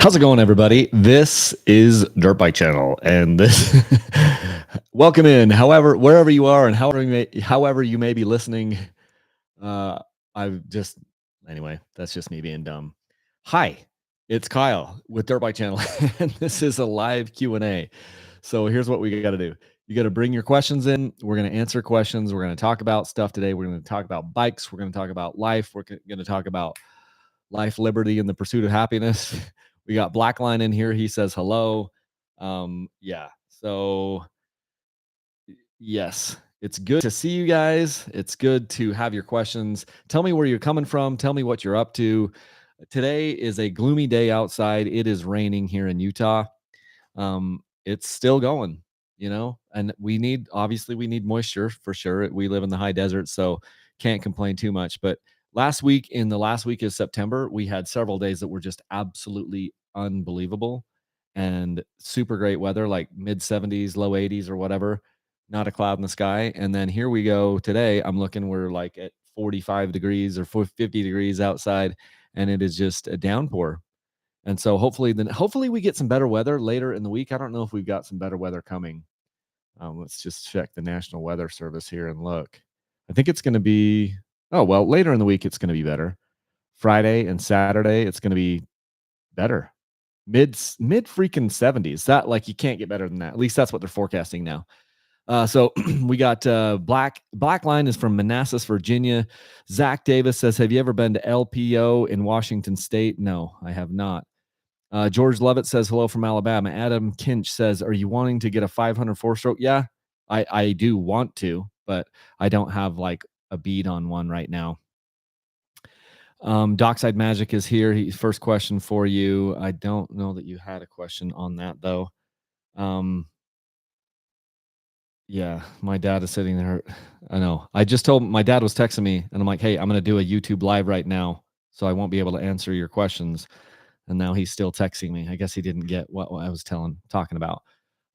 How's it going, everybody? This is Dirt Bike Channel, and this welcome in. However, wherever you are, and however you may be listening, I've just anyway. That's just me being dumb. Hi, it's Kyle with Dirt Bike Channel, and this is a live Q&A. So here's what we got to do. You got to bring your questions in. We're going to answer questions. We're going to talk about stuff today. We're going to talk about bikes. We're going to talk about life. We're going to talk about life, liberty, and the pursuit of happiness. We got Blackline in here. He says hello. Yeah. So yes, it's good to see you guys. It's good to have your questions. Tell me where you're coming from. Tell me what you're up to. Today is a gloomy day outside. It is raining here in Utah. It's still going, and we need moisture for sure. We live in the high desert, so can't complain too much. But in the last week of September, we had several days that were just absolutely unbelievable and super great weather, like mid 70s, low 80s or whatever, not a cloud in the sky. And then here we go today. We're like at 45 degrees or 50 degrees outside, and it is just a downpour. And so hopefully we get some better weather later in the week. I don't know if we've got some better weather coming. Let's just check the National Weather Service here and look. I think it's going to be, later in the week, it's going to be better. Friday and Saturday, it's going to be better. Mid freaking 70s. That, like, you can't get better than that. At least that's what they're forecasting now. So we got Blackline is from Manassas, Virginia. Zach Davis says, have you ever been to LPO in Washington State? No, I have not. George Lovett says, hello from Alabama. Adam Kinch says, are you wanting to get a 500 4-stroke? Yeah, I do want to, but I don't have like a bead on one right now. Dockside Magic is here. First question for you. I don't know that you had a question on that though. Yeah, my dad is sitting there. I know. I just told my dad was texting me, and I'm like, hey, I'm going to do a YouTube live right now, so I won't be able to answer your questions. And now he's still texting me. I guess he didn't get what I was talking about.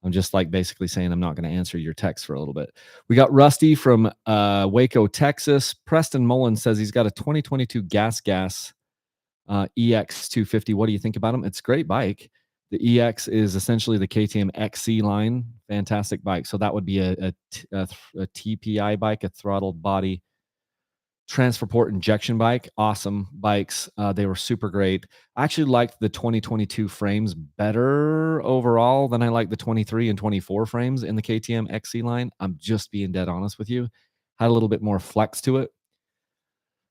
I'm just like basically saying I'm not going to answer your text for a little bit. We got Rusty from Waco, Texas. Preston Mullen says he's got a 2022 Gas EX 250. What do you think about him? It's a great bike. The EX is essentially the KTM XC line. Fantastic bike. So that would be a TPI bike, a throttled body transfer port injection bike. Awesome bikes. They were super great. I actually liked the 2022 frames better overall than I like the 23 and 24 frames in the KTM XC line. I'm just being dead honest with you. Had a little bit more flex to it.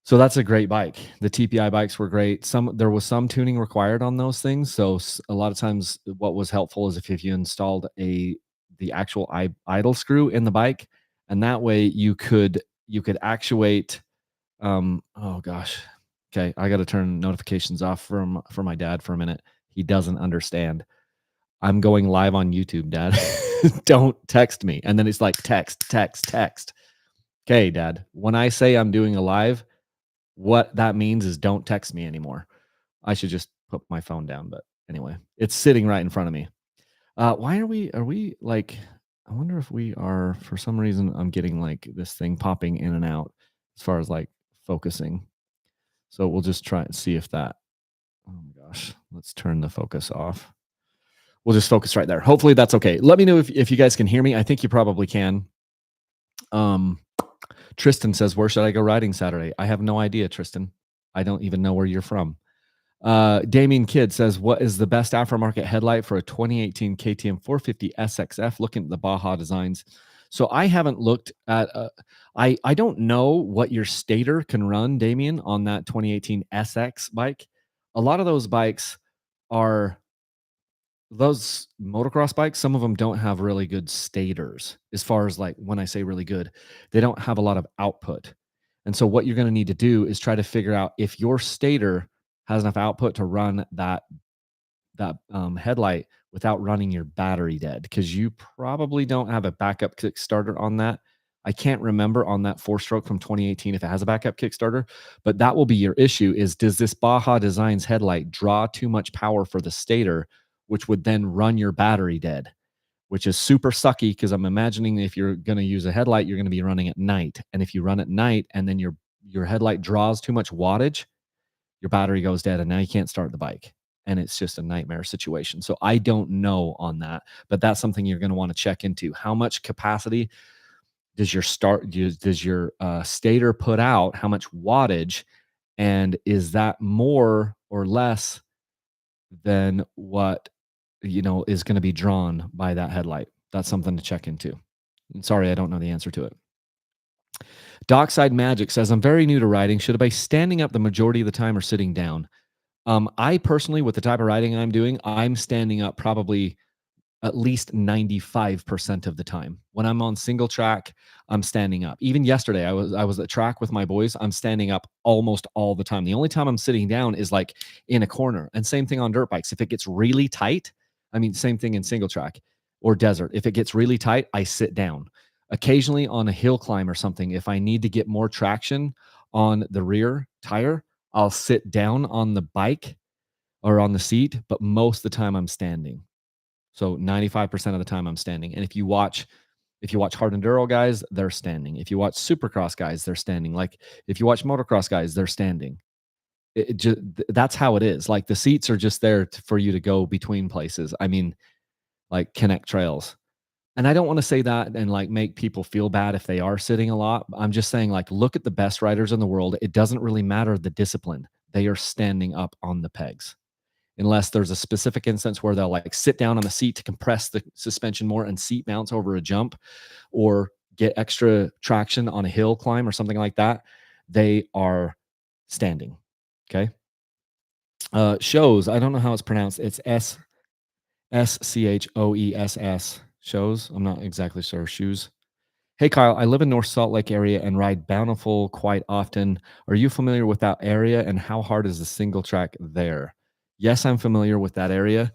So that's a great bike. The TPI bikes were great. There was some tuning required on those things. So a lot of times what was helpful is if you installed the actual idle screw in the bike, and that way you could actuate. Oh gosh. Okay, I got to turn notifications off for my dad for a minute. He doesn't understand. I'm going live on YouTube, Dad. Don't text me. And then it's like text. Okay, Dad. When I say I'm doing a live, what that means is don't text me anymore. I should just put my phone down, but anyway, it's sitting right in front of me. Why are we like, I wonder if we are, for some reason, I'm getting like this thing popping in and out as far as like focusing. So we'll just try and see if that, oh my gosh, let's turn the focus off. We'll just focus right there. Hopefully that's okay. Let me know if you guys can hear me. I think you probably can. Tristan says, where should I go riding Saturday? I have no idea, Tristan. I don't even know where you're from. Damien Kidd says, what is the best aftermarket headlight for a 2018 KTM 450 SXF? Looking at the Baja designs. So I haven't looked at, I don't know what your stator can run, Damien, on that 2018 SX bike. A lot of those bikes are those motocross bikes. Some of them don't have really good stators. As far as like, when I say really good, they don't have a lot of output. And so what you're going to need to do is try to figure out if your stator has enough output to run that headlight without running your battery dead, because you probably don't have a backup Kickstarter on that. I can't remember on that 4-stroke from 2018 if it has a backup Kickstarter, but that will be your issue is, does this Baja Designs headlight draw too much power for the stator, which would then run your battery dead, which is super sucky, because I'm imagining if you're going to use a headlight, you're going to be running at night. And if you run at night and then your headlight draws too much wattage, your battery goes dead and now you can't start the bike. and it's just a nightmare situation. So I don't know on that, but that's something you're going to want to check into. How much capacity does your stator put out? How much wattage, and is that more or less than what is going to be drawn by that headlight? That's something to check into. And sorry, I don't know the answer to it. Dockside Magic says, I'm very new to riding. Should I be standing up the majority of the time or sitting down? I personally, with the type of riding I'm doing, I'm standing up probably at least 95% of the time. When I'm on single track, I'm standing up. Even yesterday, I was at track with my boys. I'm standing up almost all the time. The only time I'm sitting down is like in a corner. And same thing on dirt bikes. If it gets really tight, I mean, same thing in single track or desert. If it gets really tight, I sit down. Occasionally on a hill climb or something, if I need to get more traction on the rear tire, I'll sit down on the bike or on the seat, but most of the time I'm standing. So 95% of the time I'm standing. And if you watch hard enduro guys, they're standing. If you watch supercross guys, they're standing. Like if you watch motocross guys, they're standing. That's how it is. Like the seats are just there for you to go between places. I mean, like connect trails. And I don't want to say that and like make people feel bad if they are sitting a lot. I'm just saying, like, look at the best riders in the world. It doesn't really matter the discipline. They are standing up on the pegs unless there's a specific instance where they'll like sit down on the seat to compress the suspension more and seat mounts over a jump or get extra traction on a hill climb or something like that. They are standing. Okay. Shows. I don't know how it's pronounced. It's Schoess. Shows. I'm not exactly sure. Shoes. Hey, Kyle, I live in North Salt Lake area and ride Bountiful quite often. Are you familiar with that area and how hard is the single track there? Yes, I'm familiar with that area.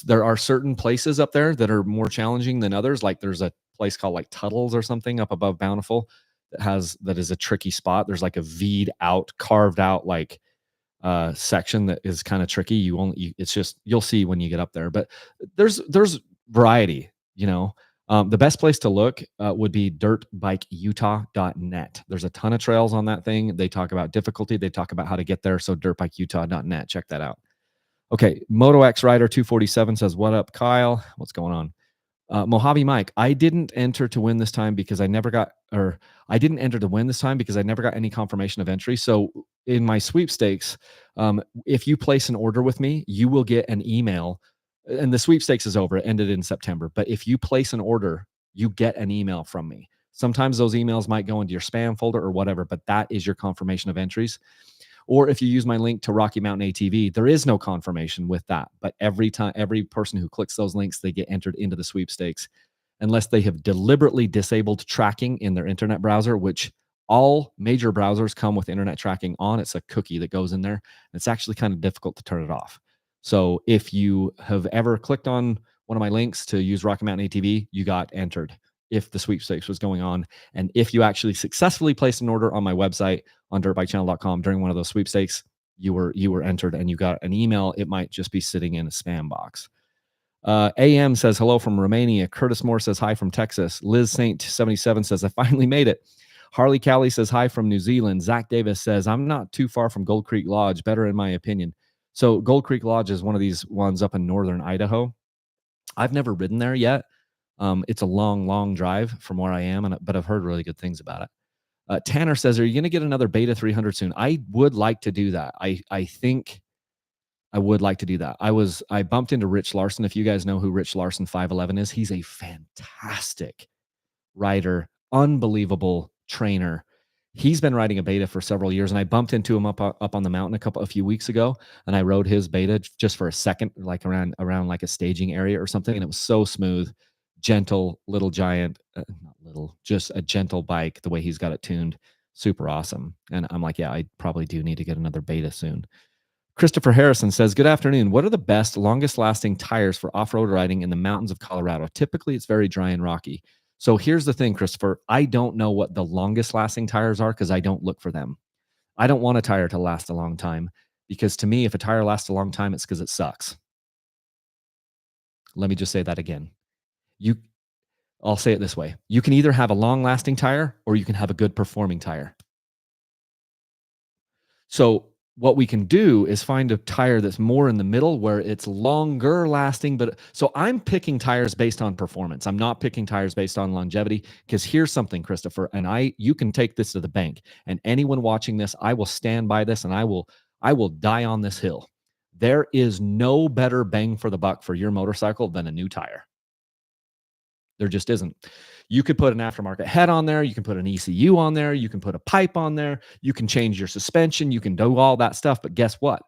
There are certain places up there that are more challenging than others. Like there's a place called like Tuttle's or something up above Bountiful that is a tricky spot. There's like a carved out like section that is kind of tricky. It's just you'll see when you get up there. But there's variety, you know. The best place to look would be dirtbikeutah.net. There's a ton of trails on that thing. They talk about difficulty. They talk about how to get there. So dirtbikeutah.net. Check that out. Okay. MotoX Rider 247 says, what up, Kyle? What's going on? Mojave Mike, I didn't enter to win this time because I didn't enter to win this time because I never got any confirmation of entry. So in my sweepstakes, if you place an order with me, you will get an email. And the sweepstakes is over. It ended in September. But if you place an order, you get an email from me. Sometimes those emails might go into your spam folder or whatever, but that is your confirmation of entries. Or if you use my link to Rocky Mountain ATV, there is no confirmation with that. But every person who clicks those links, they get entered into the sweepstakes unless they have deliberately disabled tracking in their internet browser, which all major browsers come with internet tracking on. It's a cookie that goes in there. It's actually kind of difficult to turn it off. So if you have ever clicked on one of my links to use Rocky Mountain ATV, you got entered if the sweepstakes was going on. And if you actually successfully placed an order on my website on dirtbikechannel.com during one of those sweepstakes, you were entered and you got an email. It might just be sitting in a spam box. AM says hello from Romania. Curtis Moore says hi from Texas. Liz Saint 77 says I finally made it. Harley Callie says hi from New Zealand. Zach Davis says I'm not too far from Gold Creek Lodge. Better in my opinion. So Gold Creek Lodge is one of these ones up in northern Idaho. I've never ridden there yet. It's a long drive from where I am, but I've heard really good things about it. Tanner says, are you going to get another Beta 300 soon? I would like to do that. I think I would like to do that. I bumped into Rich Larson. If you guys know who Rich Larson 511 is, he's a fantastic rider, unbelievable trainer. He's been riding a Beta for several years, and I bumped into him up on the mountain a few weeks ago, and I rode his Beta just for a second, like around like a staging area or something, and it was so smooth, gentle, little giant, not little, just a gentle bike. The way he's got it tuned, super awesome. And I'm like, yeah, I probably do need to get another Beta soon. Christopher Harrison says, good afternoon. What are the best, longest lasting tires for off-road riding in the mountains of Colorado? Typically, it's very dry and rocky. So here's the thing, Christopher. I don't know what the longest lasting tires are because I don't look for them. I don't want a tire to last a long time because to me, if a tire lasts a long time, it's because it sucks. Let me just say that again. I'll say it this way. You can either have a long lasting tire or you can have a good performing tire. So what we can do is find a tire that's more in the middle where it's longer lasting. But so I'm picking tires based on performance. I'm not picking tires based on longevity. Because here's something, Christopher, and you can take this to the bank. And anyone watching this, I will stand by this, and I will die on this hill. There is no better bang for the buck for your motorcycle than a new tire. There just isn't. You could put an aftermarket head on there. You can put an ECU on there. You can put a pipe on there. You can change your suspension. You can do all that stuff. But guess what?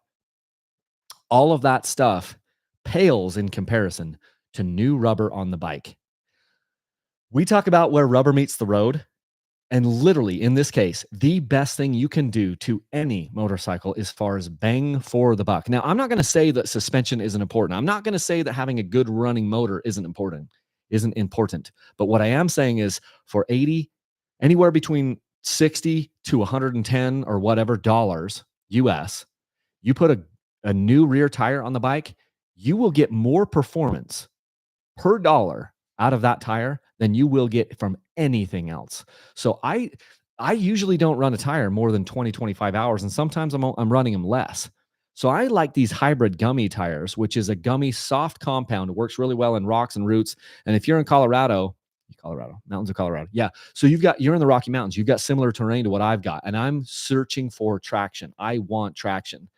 All of that stuff pales in comparison to new rubber on the bike. We talk about where rubber meets the road. And literally, in this case, the best thing you can do to any motorcycle as far as bang for the buck. Now, I'm not going to say that suspension isn't important. I'm not going to say that having a good running motor isn't important. But what I am saying is for 80, anywhere between 60 to 110 or whatever dollars US, you put a new rear tire on the bike, you will get more performance per dollar out of that tire than you will get from anything else. So I usually don't run a tire more than 20, 25 hours, and sometimes I'm running them less. So I like these hybrid gummy tires, which is a gummy soft compound. It works really well in rocks and roots. And if you're in Colorado, mountains of Colorado. Yeah. So you're in the Rocky Mountains. You've got similar terrain to what I've got, and I'm searching for traction. I want traction.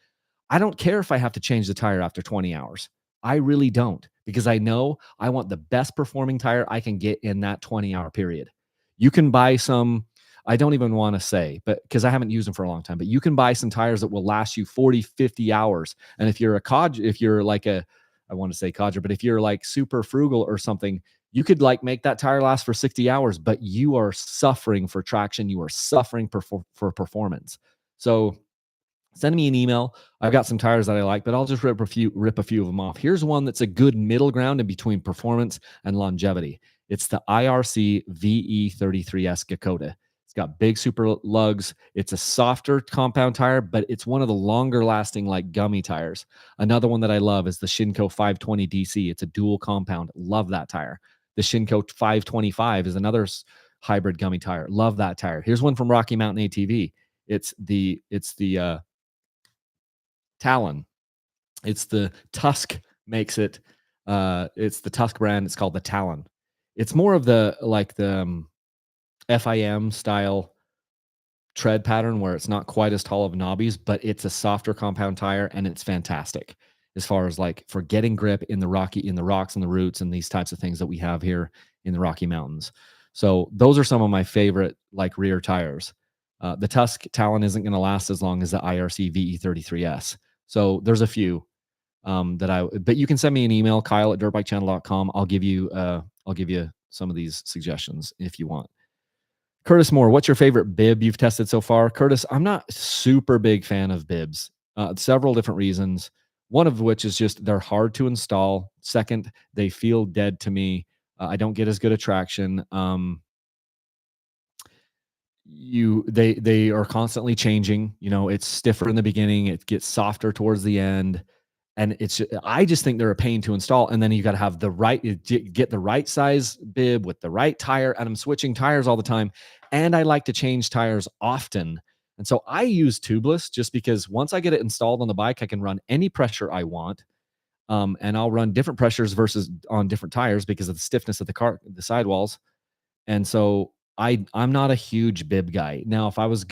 I don't care if I have to change the tire after 20 hours. I really don't, because I know I want the best performing tire I can get in that 20-hour period. You can buy some, I don't even want to say, but because I haven't used them for a long time, but you can buy some tires that will last you 40, 50 hours. And if you're if you're like I want to say codger, but if you're like super frugal or something, you could like make that tire last for 60 hours, but you are suffering for traction. You are suffering for performance. So send me an email. I've got some tires that I like, but I'll just rip a few of them off. Here's one that's a good middle ground in between performance and longevity. It's the IRC VE33S Dakota. It's got big super lugs. It's a softer compound tire, but it's one of the longer lasting like gummy tires. Another one that I love is the Shinko 520 DC. It's a dual compound. Love that tire. The Shinko 525 is another hybrid gummy tire. Love that tire. Here's one from Rocky Mountain ATV. It's the Talon. It's the Tusk makes it. It's the Tusk brand. It's called the Talon. It's more of the FIM style tread pattern where it's not quite as tall of knobbies, but it's a softer compound tire, and it's fantastic as far as like for getting grip in the rocks and the roots and these types of things that we have here in the Rocky Mountains. So those are some of my favorite like rear tires. The Tusk Talon isn't going to last as long as the IRC VE33S. So there's a few but you can send me an email, kyle@dirtbikechannel.com. I'll give you some of these suggestions if you want. Curtis Moore, what's your favorite bib you've tested so far? Curtis, I'm not super big fan of bibs. Several different reasons. One of which is just they're hard to install. Second, they feel dead to me. I don't get as good a traction. They are constantly changing. It's stiffer in the beginning, it gets softer towards the end, and I just think they're a pain to install. And then you got to have get the right size bib with the right tire, and I'm switching tires all the time, and I like to change tires often. And so I use tubeless just because once I get it installed on the bike, I can run any pressure I want. And I'll run different pressures versus on different tires because of the stiffness of the sidewalls. And so I'm not a huge bib guy. Now, if I was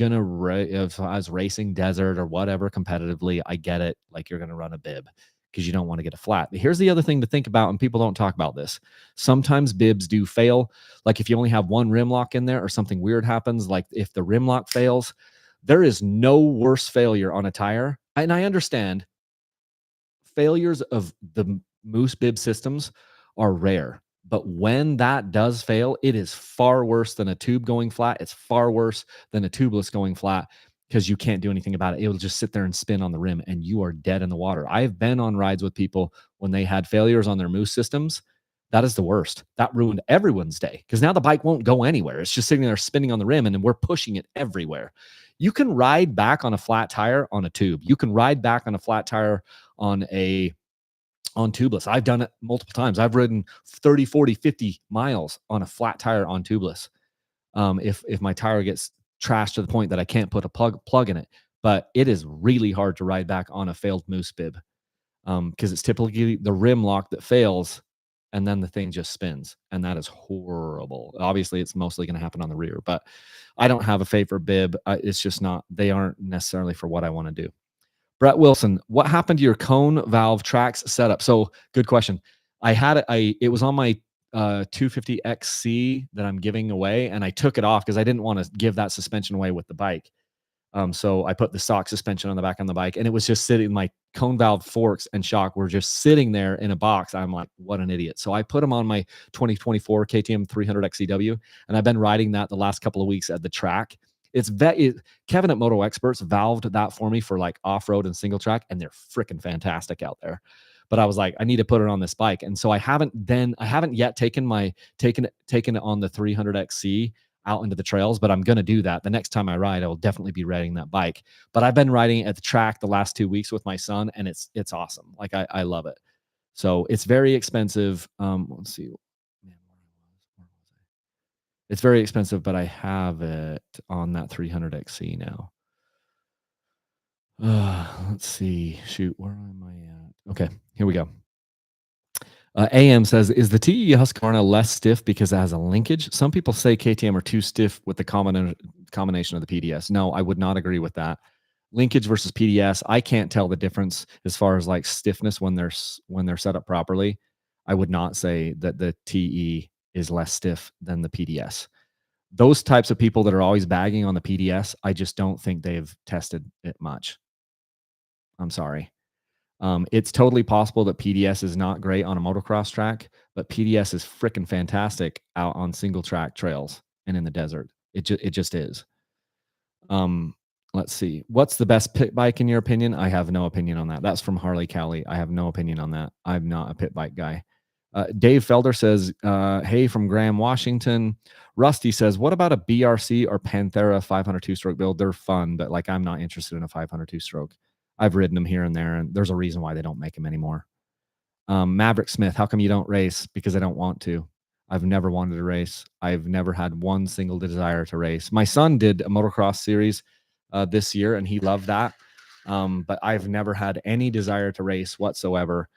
racing desert or whatever competitively, I get it. Like you're gonna run a bib because you don't want to get a flat. But here's the other thing to think about, and people don't talk about this. Sometimes bibs do fail. Like if you only have one rim lock in there or something weird happens, like if the rim lock fails, there is no worse failure on a tire. And I understand failures of the Moose bib systems are rare. But when that does fail, it is far worse than a tube going flat. It's far worse than a tubeless going flat because you can't do anything about it. It'll just sit there and spin on the rim, and you are dead in the water. I've been on rides with people when they had failures on their Moose systems. That is the worst. That ruined everyone's day because now the bike won't go anywhere. It's just sitting there spinning on the rim, and then we're pushing it everywhere. You can ride back on a flat tire on a tube. You can ride back on a flat tire on tubeless. I've done it multiple times. I've ridden 30, 40, 50 miles on a flat tire on tubeless. If my tire gets trashed to the point that I can't put a plug in it. but it is really hard to ride back on a failed moose bib, because it's typically the rim lock that fails, and then the thing just spins, and that is horrible. Obviously, it's mostly gonna happen on the rear, but I don't have a favorite bib. It's just not they aren't necessarily for what I wanna do. Brett Wilson, what happened to your cone valve tracks setup? So, good question. I had it it was on my, 250XC that I'm giving away, and I took it off because I didn't wanna give that suspension away with the bike. So I put the stock suspension on the back on the bike, and it was just sitting. My cone valve forks and shock were just sitting there in a box. I'm like, what an idiot. So I put them on my 2024 KTM 300 XCW, and I've been riding that the last couple of weeks at the track. Kevin at Moto Experts valved that for me for like off road and single track, and they're freaking fantastic out there. But I was like, I need to put it on this bike, and so I haven't yet taken it on the 300XC out into the trails, but I'm going to do that. The next time I ride, I will definitely be riding that bike. But I've been riding at the track the last 2 weeks with my son, and it's awesome. Like I love it. So it's very expensive. Let's see. Man, it's very expensive, but I have it on that 300XC now. Let's see. Shoot, where am I at? Okay, here we go. AM says, is the TE Husqvarna less stiff because it has a linkage? Some people say KTM are too stiff with the combination of the PDS. No, I would not agree with that. Linkage versus PDS, I can't tell the difference as far as like stiffness when they're set up properly. I would not say that the TE is less stiff than the PDS. Those types of people that are always bagging on the PDS, I just don't think they've tested it much. I'm sorry. It's totally possible that PDS is not great on a motocross track, but PDS is freaking fantastic out on single track trails and in the desert. It just is. Um, let's see. What's the best pit bike in your opinion? I have no opinion on that. That's from Harley Cali. I have no opinion on that. I'm not a pit bike guy. Dave Felder says, hey, from Graham, Washington. Rusty says, what about a BRC or Panthera 502 stroke build? They're fun, but like I'm not interested in a 502 stroke. I've ridden them here and there, and there's a reason why they don't make them anymore. Maverick Smith, how come you don't race? Because I don't want to. I've never wanted to race. I've never had one single desire to race. My son did a motocross series this year, and he loved that. But I've never had any desire to race whatsoever.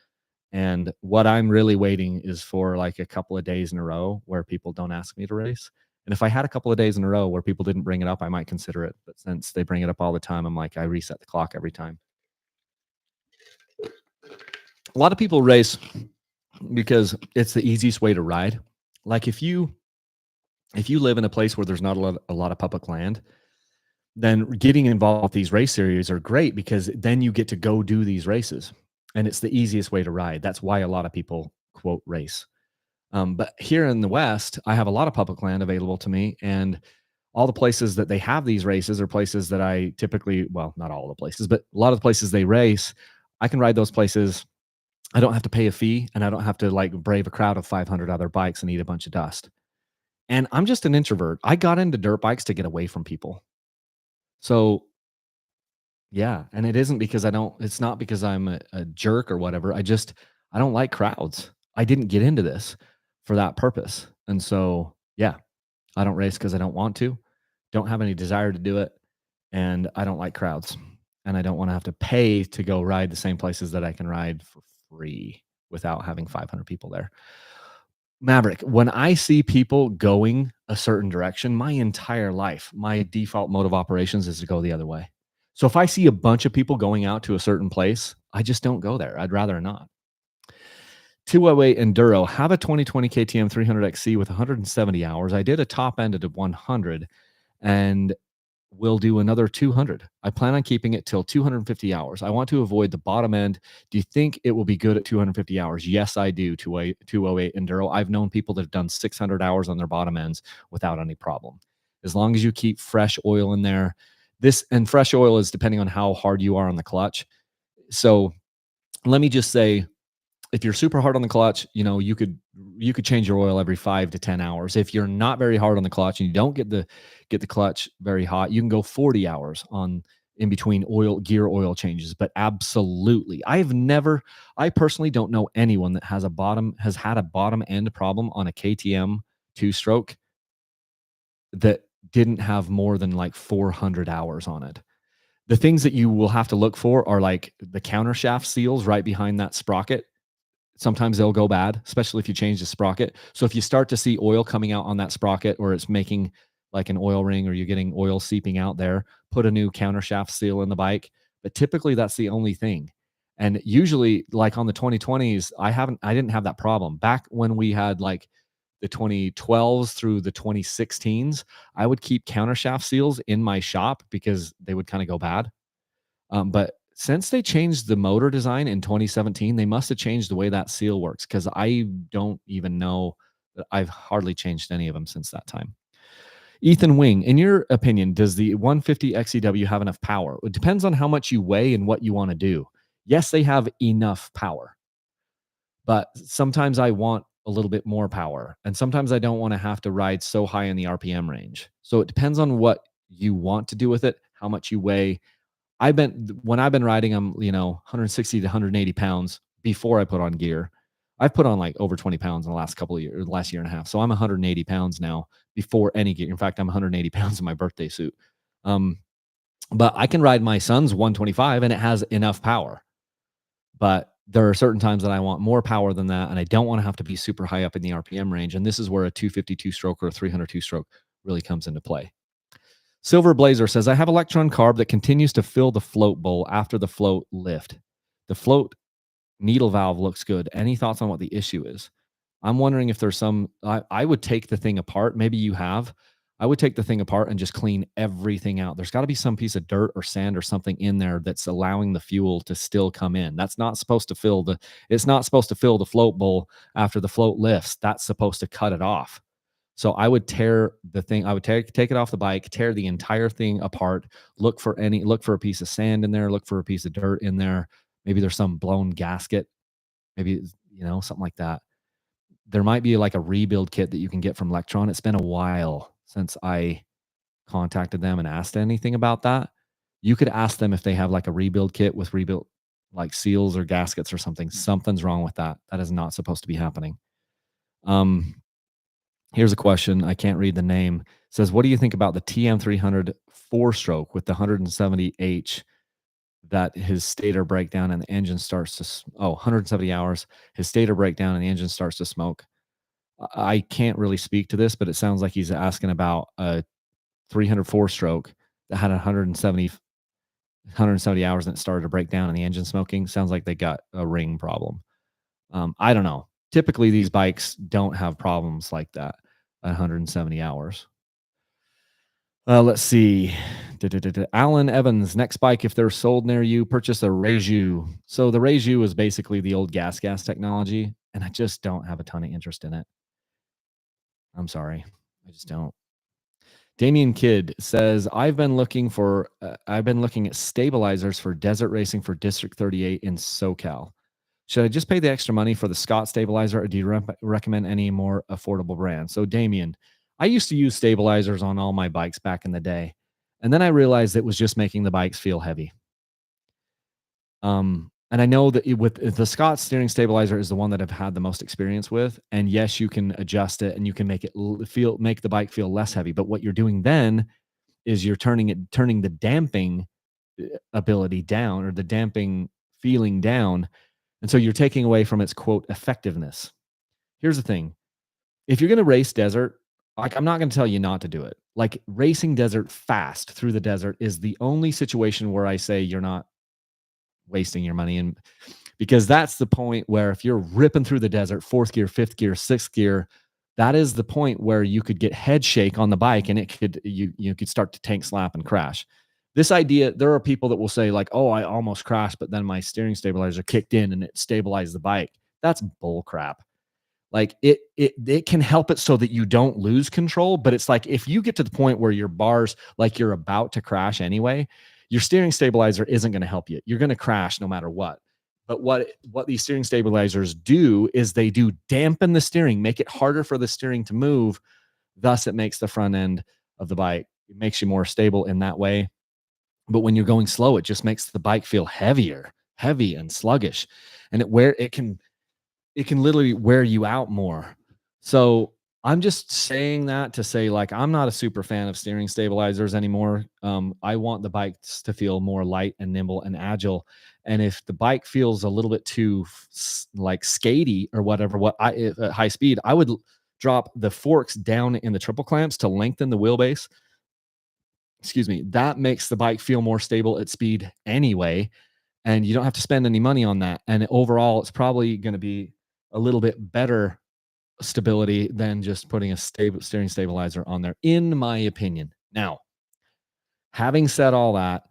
And what I'm really waiting is for like a couple of days in a row where people don't ask me to race. And if I had a couple of days in a row where people didn't bring it up, I might consider it. But since they bring it up all the time, I'm like, I reset the clock every time. A lot of people race because it's the easiest way to ride. Like if you live in a place where there's not a lot of public land, then getting involved with these race series are great because then you get to go do these races, and it's the easiest way to ride. That's why a lot of people quote race. But here in the West, I have a lot of public land available to me, and all the places that they have these races are places that I typically, well, not all the places, but a lot of the places they race, I can ride those places. I don't have to pay a fee, and I don't have to like brave a crowd of 500 other bikes and eat a bunch of dust. And I'm just an introvert. I got into dirt bikes to get away from people. So yeah, and it isn't because I don't it's not because I'm a jerk or whatever. I don't like crowds. I didn't get into this for that purpose. And so, yeah, I don't race because I don't want to, don't have any desire to do it, and I don't like crowds. And I don't want to have to pay to go ride the same places that I can ride for free without having 500 people there. Maverick, when I see people going a certain direction, my entire life, my default mode of operations is to go the other way. So if I see a bunch of people going out to a certain place, I just don't go there. I'd rather not. 208 Enduro, have a 2020 KTM 300XC with 170 hours. I did a top end at 100 and we'll do another 200. I plan on keeping it till 250 hours. I want to avoid the bottom end. Do you think it will be good at 250 hours? Yes, I do. 208 Enduro. I've known people that have done 600 hours on their bottom ends without any problem. As long as you keep fresh oil in there. And fresh oil is depending on how hard you are on the clutch. So let me just say, if you're super hard on the clutch, you could change your oil every 5 to 10 hours. If you're not very hard on the clutch and you don't get the clutch very hot, you can go 40 hours on in between gear oil changes. But absolutely, I personally don't know anyone that has had a bottom end problem on a KTM 2-stroke that didn't have more than like 400 hours on it. The things that you will have to look for are like the counter shaft seals right behind that sprocket. Sometimes they'll go bad, especially if you change the sprocket. So if you start to see oil coming out on that sprocket, or it's making like an oil ring, or you're getting oil seeping out there, put a new counter shaft seal in the bike. But typically that's the only thing. And usually, like on the 2020s, I didn't have that problem. Back when we had like the 2012s through the 2016s, I would keep counter shaft seals in my shop because they would kind of go bad. But since they changed the motor design in 2017, they must have changed the way that seal works, because I don't even know that I've hardly changed any of them since that time. Ethan Wing, in your opinion, does the 150 XEW have enough power? It depends on how much you weigh and what you want to do. Yes, they have enough power, but sometimes I want a little bit more power, and sometimes I don't want to have to ride so high in the RPM range. So it depends on what you want to do with it, how much you weigh. When I've been riding them, 160 to 180 pounds before I put on gear. I've put on like over 20 pounds in the last couple of years, last year and a half. So I'm 180 pounds now before any gear. In fact, I'm 180 pounds in my birthday suit. Um, but I can ride my son's 125 and it has enough power. But there are certain times that I want more power than that, and I don't want to have to be super high up in the RPM range. And this is where a 252 stroke or a 302 stroke really comes into play. Silver Blazer says, I have Electron carb that continues to fill the float bowl after the float lift. The float needle valve looks good. Any thoughts on what the issue is? I'm wondering if there's I would take the thing apart. Maybe you have. I would take the thing apart and just clean everything out. There's got to be some piece of dirt or sand or something in there that's allowing the fuel to still come in. That's not supposed to it's not supposed to fill the float bowl after the float lifts. That's supposed to cut it off. So I would tear the thing. I would take it off the bike, tear the entire thing apart, look for a piece of sand in there, look for a piece of dirt in there. Maybe there's some blown gasket, maybe, something like that. There might be like a rebuild kit that you can get from Electron. It's been a while since I contacted them and asked anything about that. You could ask them if they have like a rebuild kit with rebuilt like seals or gaskets or something. Something's wrong with that. That is not supposed to be happening. Here's a question. I can't read the name. It says, what do you think about the TM300 4-stroke with the 170H that his stator breakdown and the engine starts to 170 hours, his stator breakdown and the engine starts to smoke? I can't really speak to this, but it sounds like he's asking about a 300 4-stroke that had 170 hours and it started to break down and the engine smoking. Sounds like they got a ring problem. I don't know. Typically, these bikes don't have problems like that at 170 hours. Let's see. Alan Evans, next bike, if they're sold near you, purchase a Reju. So the Reju is basically the old gas technology, and I just don't have a ton of interest in it. I'm sorry. I just don't. Damien Kidd says, I've been looking at stabilizers for desert racing for District 38 in SoCal. Should I just pay the extra money for the Scott stabilizer, or do you recommend any more affordable brand? So, Damien, I used to use stabilizers on all my bikes back in the day, and then I realized it was just making the bikes feel heavy. And I know that with the Scott steering stabilizer is the one that I've had the most experience with. And yes, you can adjust it and you can make the bike feel less heavy. But what you're doing then is you're turning the damping ability down, or the damping feeling down. And so you're taking away from its quote effectiveness. Here's the thing. If you're going to race desert, like, I'm not going to tell you not to do it. Like, racing desert fast through the desert is the only situation where I say you're not wasting your money. And because that's the point where if you're ripping through the desert, 4th gear, 5th gear, 6th gear, that is the point where you could get head shake on the bike and you could start to tank slap and crash. This idea, there are people that will say like, oh, I almost crashed, but then my steering stabilizer kicked in and it stabilized the bike. That's bull crap. Like, it can help it so that you don't lose control. But it's like, if you get to the point where your bars, like you're about to crash anyway, your steering stabilizer isn't going to help you. You're going to crash no matter what. But what these steering stabilizers do is they do dampen the steering, make it harder for the steering to move. Thus, it makes the front end of the bike, it makes you more stable in that way. But when you're going slow, it just makes the bike feel heavy and sluggish. And it can literally wear you out more. So I'm just saying that to say, like, I'm not a super fan of steering stabilizers anymore. I want the bikes to feel more light and nimble and agile. And if the bike feels a little bit too like skatey or whatever, at high speed, I would drop the forks down in the triple clamps to lengthen the wheelbase. Excuse me. That makes the bike feel more stable at speed anyway, and you don't have to spend any money on that. And overall, it's probably going to be a little bit better stability than just putting a stable steering stabilizer on there, in my opinion. Now, having said all that,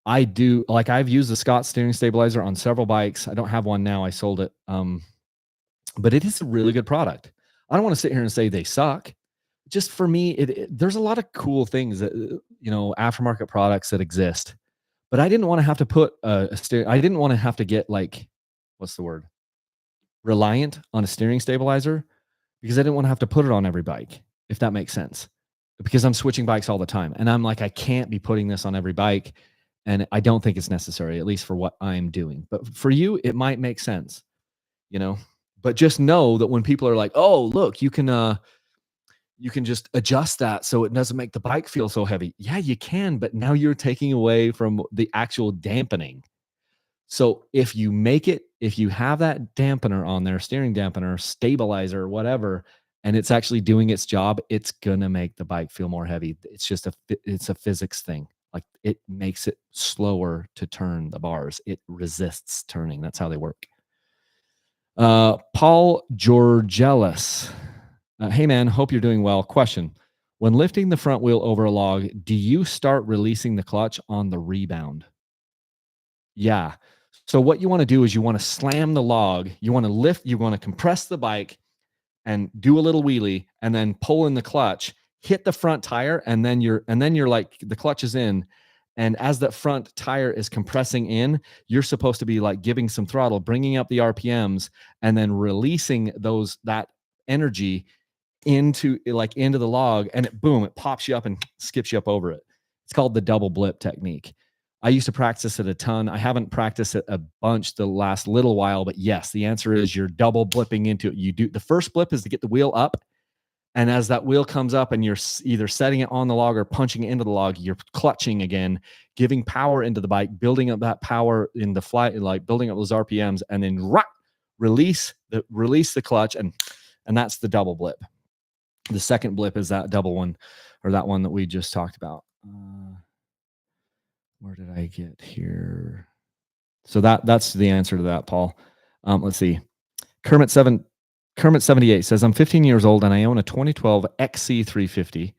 I've used the Scott steering stabilizer on several bikes. I don't have one now. I sold it. But it is a really good product. I don't want to sit here and say they suck. Just for me, there's a lot of cool things that aftermarket products that exist. But I didn't want to have to put I didn't want to have to get like, what's the word? Reliant on a steering stabilizer because I didn't want to have to put it on every bike, if that makes sense. Because I'm switching bikes all the time. And I'm like, I can't be putting this on every bike. And I don't think it's necessary, at least for what I'm doing. But for you, it might make sense, you know. But just know that when people are like, oh, look, you can just adjust that so it doesn't make the bike feel so heavy. Yeah, you can, but now you're taking away from the actual dampening. So if you have that dampener on there, steering dampener, stabilizer, whatever, and it's actually doing its job, it's gonna make the bike feel more heavy. It's a physics thing. Like it makes it slower to turn the bars. It resists turning. That's how they work. Paul Georgelis. Hey man, hope you're doing well. Question. When lifting the front wheel over a log, do you start releasing the clutch on the rebound? Yeah. So what you want to do is you want to slam the log, you want to lift, you want to compress the bike and do a little wheelie and then pull in the clutch, hit the front tire and then you're like the clutch is in, and as that front tire is compressing in, you're supposed to be like giving some throttle, bringing up the RPMs and then releasing that energy into the log, and it pops you up and skips you up over it. It's called the double blip technique. I used to practice it a ton. I haven't practiced it a bunch the last little while, but yes, the answer is you're double blipping into it. You do the first blip is to get the wheel up, and as that wheel comes up and you're either setting it on the log or punching it into the log, you're clutching again, giving power into the bike, building up that power in the flight, like building up those RPMs, and then release the clutch, and that's the double blip. The second blip is that double one, or that one that we just talked about. Where did I get here? So that's the answer to that, Paul. Let's see. Kermit 78 says, I'm 15 years old and I own a 2012 XC350.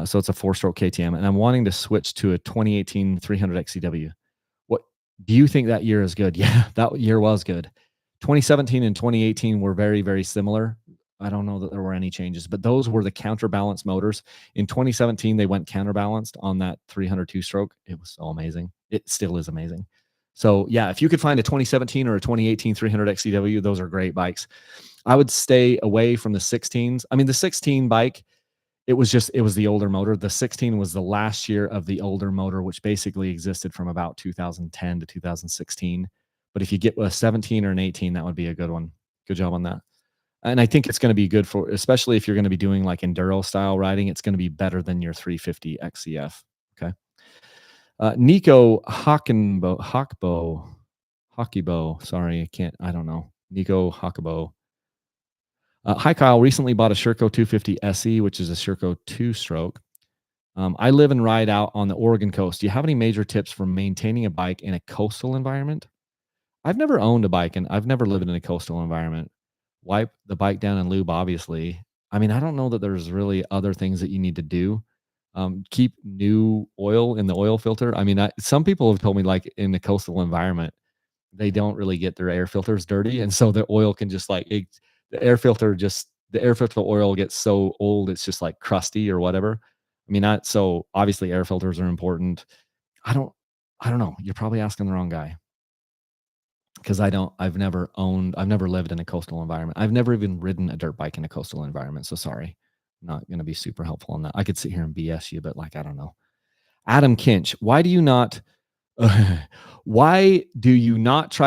So it's a 4-stroke KTM, and I'm wanting to switch to a 2018 300 XCW. What do you think that year is good? Yeah, that year was good. 2017 and 2018 were very, very similar. I don't know that there were any changes, but those were the counterbalance motors. In 2017, they went counterbalanced on that 300 2-stroke. It was so amazing. It still is amazing. So yeah, if you could find a 2017 or a 2018 300 XCW, those are great bikes. I would stay away from the 16s. I mean, the 16 bike, it was the older motor. The 16 was the last year of the older motor, which basically existed from about 2010 to 2016. But if you get a 17 or an 18, that would be a good one. Good job on that. And I think it's going to be good for, especially if you're going to be doing like enduro style riding, it's going to be better than your 350 XCF. Okay. Nico Hockeybo. Sorry, I don't know. Nico Hockeybo. Hi, Kyle. Recently bought a Sherco 250 SE, which is a Sherco 2-stroke. I live and ride out on the Oregon coast. Do you have any major tips for maintaining a bike in a coastal environment? I've never owned a bike and I've never lived in a coastal environment. Wipe the bike down and lube, obviously. I mean, I don't know that there's really other things that you need to do. Keep new oil in the oil filter. I mean, some people have told me like in the coastal environment, they don't really get their air filters dirty. And so the oil can just the air filter oil gets so old, it's just like crusty or whatever. I mean, so obviously air filters are important. I don't know. You're probably asking the wrong guy. Because I've never lived in a coastal environment. I've never even ridden a dirt bike in a coastal environment. So sorry, I'm not going to be super helpful on that. I could sit here and BS you, but like, I don't know. Adam Kinch, why do you not try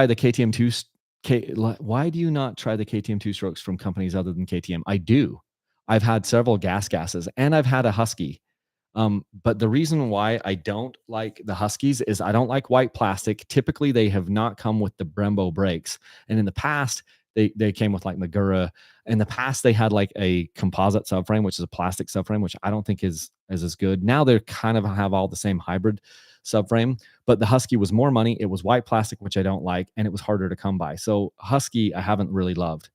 the KTM 2? Why do you not try the KTM 2-strokes from companies other than KTM? I do. I've had several gases, and I've had a Husky. But the reason why I don't like the Huskies is I don't like white plastic. Typically, they have not come with the Brembo brakes, and in the past, they came with like Magura. In the past, they had like a composite subframe, which is a plastic subframe, which I don't think is as good. Now they kind of have all the same hybrid subframe, but the Husky was more money. It was white plastic, which I don't like, and it was harder to come by. So Husky, I haven't really loved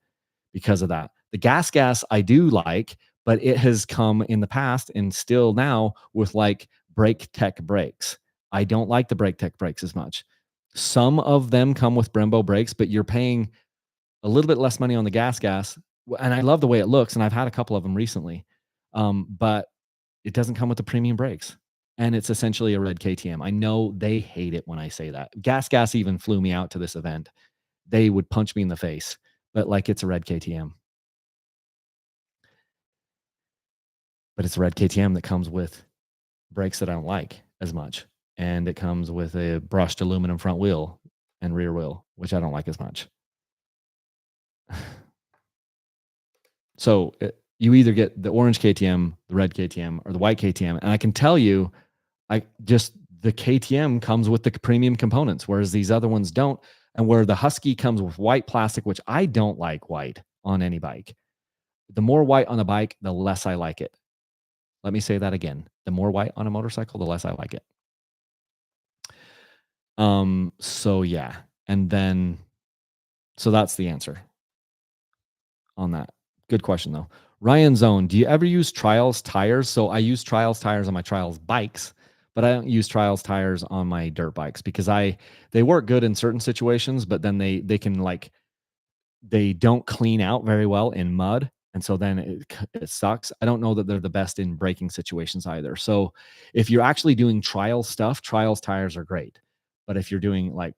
because of that. The gas I do like, but it has come in the past and still now with like brake tech brakes. I don't like the brake tech brakes as much. Some of them come with Brembo brakes, but you're paying a little bit less money on the gas. And I love the way it looks, and I've had a couple of them recently. But it doesn't come with the premium brakes. And it's essentially a red KTM. I know they hate it when I say that. Gas even flew me out to this event. They would punch me in the face, but like it's a red KTM. But it's a red KTM that comes with brakes that I don't like as much. And it comes with a brushed aluminum front wheel and rear wheel, which I don't like as much. So you either get the orange KTM, the red KTM, or the white KTM. And I can tell you, the KTM comes with the premium components, whereas these other ones don't. And where the Husky comes with white plastic, which I don't like white on any bike. The more white on a bike, the less I like it. Let me say that again. The more white on a motorcycle, the less I like it. So yeah. And then, so that's the answer on that. Good question though. Ryan Zone, do you ever use Trials tires? So I use Trials tires on my Trials bikes, but I don't use Trials tires on my dirt bikes because they work good in certain situations, but then they can like, they don't clean out very well in mud. And so then it sucks. I don't know that they're the best in braking situations either. So if you're actually doing trial stuff, Trials tires are great. But if you're doing like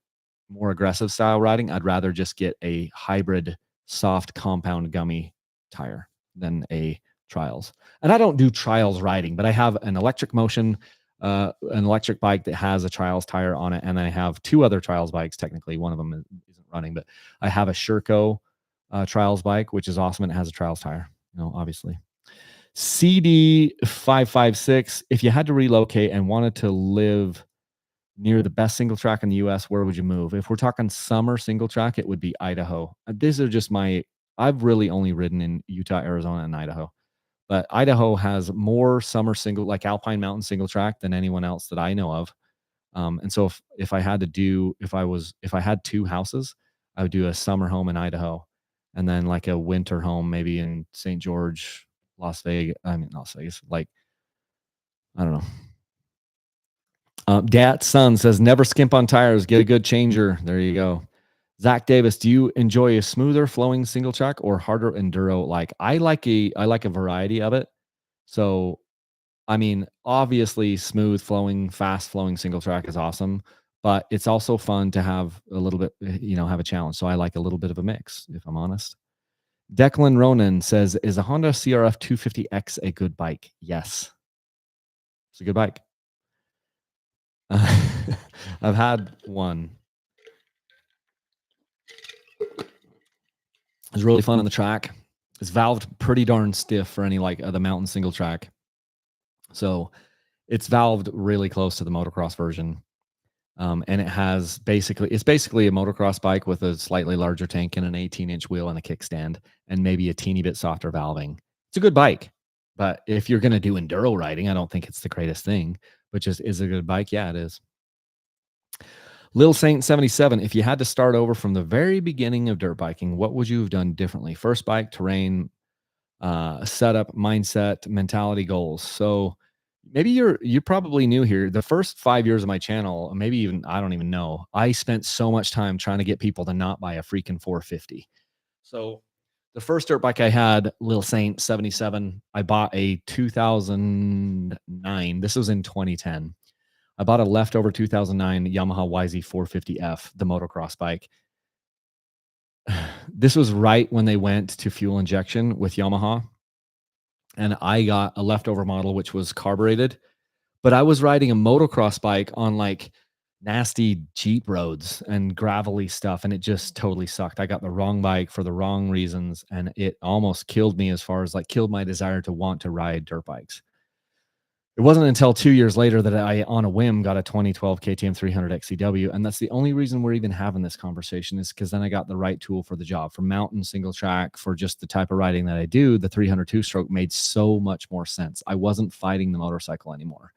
more aggressive style riding, I'd rather just get a hybrid soft compound gummy tire than a Trials. And I don't do Trials riding, but I have an electric motion, an electric bike that has a Trials tire on it. And I have two other Trials bikes. Technically, one of them isn't running, but I have a Sherco Trials bike, which is awesome. And it has a Trials tire, obviously. CD556, if you had to relocate and wanted to live near the best single track in the US, where would you move? If we're talking summer single track, it would be Idaho. These are just I've really only ridden in Utah, Arizona, and Idaho. But Idaho has more summer single, like Alpine Mountain single track than anyone else that I know of. And so if I had to do, if I had two houses, I would do a summer home in Idaho and then like a winter home, maybe in St. George, Las Vegas, like, I don't know. Dat's son says, never skimp on tires, get a good changer. There you go. Zach Davis, do you enjoy a smoother flowing single track or harder enduro? I like a variety of it. So, I mean, obviously smooth flowing, fast flowing single track is awesome, but it's also fun to have a little bit, have a challenge. So I like a little bit of a mix, if I'm honest. Declan Ronan says, is a Honda CRF 250X a good bike? Yes. It's a good bike. I've had one. It was really fun on the track. It's valved pretty darn stiff for any like the mountain single track. So it's valved really close to the motocross version. And it's basically a motocross bike with a slightly larger tank and an 18-inch wheel and a kickstand and maybe a teeny bit softer valving. It's a good bike, but if you're going to do enduro riding, I don't think it's the greatest thing, but just is it a good bike? Yeah, it is. Lil Saint 77, if you had to start over from the very beginning of dirt biking, what would you have done differently? First bike, terrain, setup, mindset, mentality, goals. So maybe you're probably new here. The first 5 years of my channel, maybe even, I don't even know, I spent so much time trying to get people to not buy a freaking 450. So the first dirt bike I had, Lil Saint 77, I bought a 2009. This was in 2010. I bought a leftover 2009 Yamaha YZ450F, the motocross bike. This was right when they went to fuel injection with Yamaha. And I got a leftover model, which was carbureted. But I was riding a motocross bike on like nasty Jeep roads and gravelly stuff, and it just totally sucked. I got the wrong bike for the wrong reasons, and it almost killed me as far as, like, killed my desire to want to ride dirt bikes. It wasn't until 2 years later that I, on a whim, got a 2012 KTM 300 XCW, and that's the only reason we're even having this conversation is because then I got the right tool for the job. For mountain single track, for just the type of riding that I do, the 300 two-stroke made so much more sense. I wasn't fighting the motorcycle anymore,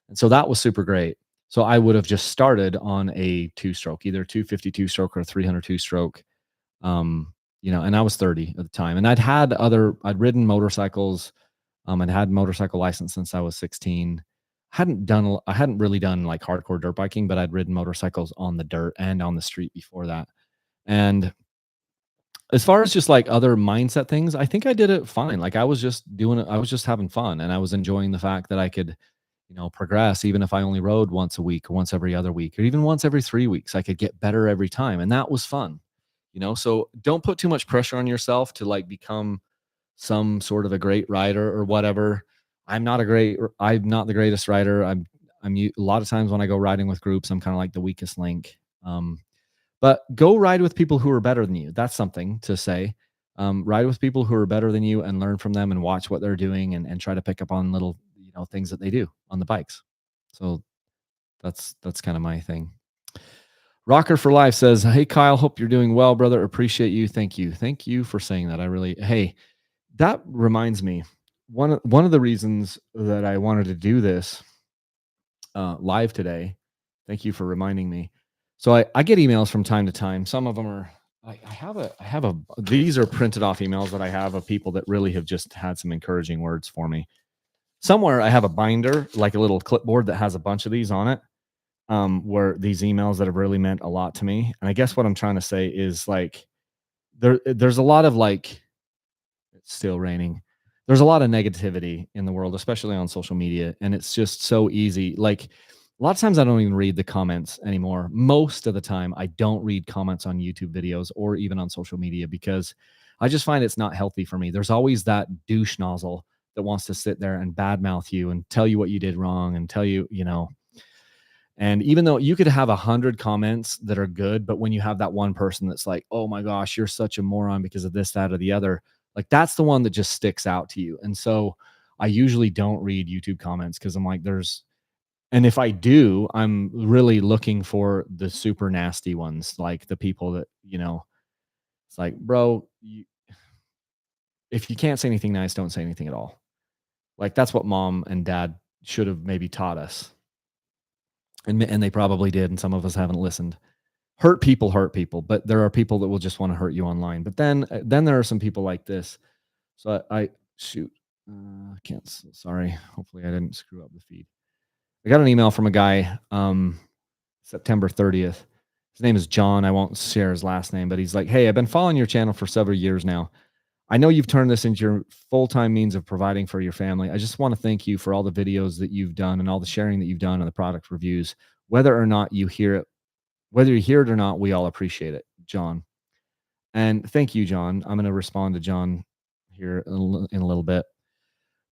and so that was super great. So I would have just started on a two-stroke, either 252 stroke or a 302 stroke, and I was 30 at the time, and I'd ridden motorcycles. I'd had motorcycle license since I was 16. I hadn't really done like hardcore dirt biking, but I'd ridden motorcycles on the dirt and on the street before that. And as far as just like other mindset things, I think I did it fine. Like I was just doing it, I was just having fun and I was enjoying the fact that I could, progress even if I only rode once a week or once every other week or even once every 3 weeks. I could get better every time. And that was fun. So don't put too much pressure on yourself to like become some sort of a great rider or whatever. I'm not the greatest rider. A lot of times when I go riding with groups, I'm kind of like the weakest link. But go ride with people who are better than you. That's something to say. Ride with people who are better than you and learn from them and watch what they're doing and try to pick up on little, things that they do on the bikes. So that's kind of my thing. Rocker for Life says, "Hey Kyle, hope you're doing well, brother. Appreciate you. Thank you. Thank you for saying that. Hey, that reminds me, one of the reasons that I wanted to do this live today. Thank you for reminding me. So I get emails from time to time. Some of them are I have a these are printed off emails that I have of people that really have just had some encouraging words for me. Somewhere I have a binder, like a little clipboard that has a bunch of these on it, where these emails that have really meant a lot to me. And I guess what I'm trying to say is like there's a lot of like it's still raining. There's a lot of negativity in the world, especially on social media, and it's just so easy. Like a lot of times I don't even read the comments anymore. Most of the time I don't read comments on YouTube videos or even on social media because I just find it's not healthy for me. There's always that douche nozzle that wants to sit there and badmouth you and tell you what you did wrong and tell you, and even though you could have 100 comments that are good, but when you have that one person that's like, "Oh my gosh, you're such a moron because of this, that, or the other," like that's the one that just sticks out to you. And so I usually don't read YouTube comments because I'm like, and if I do, I'm really looking for the super nasty ones, like the people that, it's like, bro, if you can't say anything nice, don't say anything at all. Like that's what mom and dad should have maybe taught us. And they probably did. And some of us haven't listened. Hurt people, but there are people that will just want to hurt you online. But then there are some people like this. So I shoot, can't. Sorry. Hopefully I didn't screw up the feed. I got an email from a guy, September 30th. His name is John. I won't share his last name, but he's like, "Hey, I've been following your channel for several years now. I know you've turned this into your full-time means of providing for your family. I just want to thank you for all the videos that you've done and all the sharing that you've done and the product reviews. Whether you hear it or not, we all appreciate it, John." And thank you, John. I'm going to respond to John here in a little bit.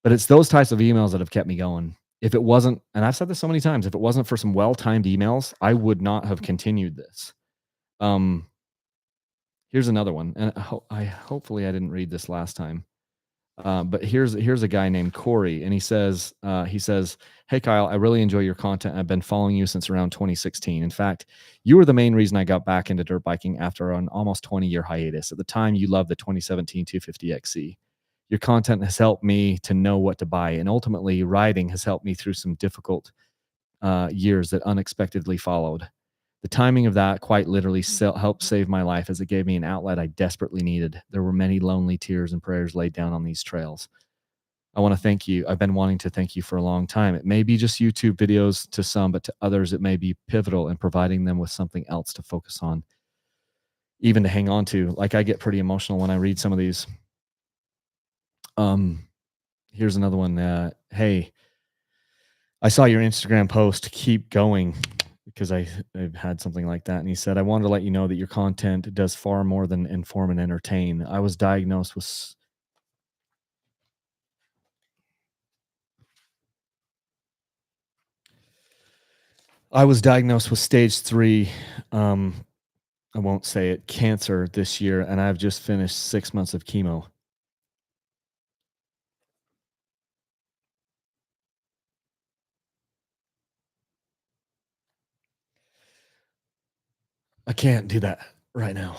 But it's those types of emails that have kept me going. If it wasn't, and I've said this so many times, if it wasn't for some well-timed emails, I would not have continued this. Um, Here's another one, and hopefully I didn't read this last time. But here's a guy named Corey, and he says, "Hey Kyle, I really enjoy your content. I've been following you since around 2016. In fact, you were the main reason I got back into dirt biking after an almost 20-year hiatus. At the time, you loved the 2017 250 XC. Your content has helped me to know what to buy, and ultimately, riding has helped me through some difficult years that unexpectedly followed. The timing of that quite literally helped save my life as it gave me an outlet I desperately needed. There were many lonely tears and prayers laid down on these trails. I want to thank you. I've been wanting to thank you for a long time. It may be just YouTube videos to some, but to others, it may be pivotal in providing them with something else to focus on, even to hang on to. Like I get pretty emotional when I read some of these. Here's another one. Hey, I saw your Instagram post. Keep going. Because I've had something like that. And he said, "I wanted to let you know that your content does far more than inform and entertain. I was diagnosed with I was diagnosed with stage 3, um, I won't say it, cancer this year, and I've just finished 6 months of chemo. I can't do that right now.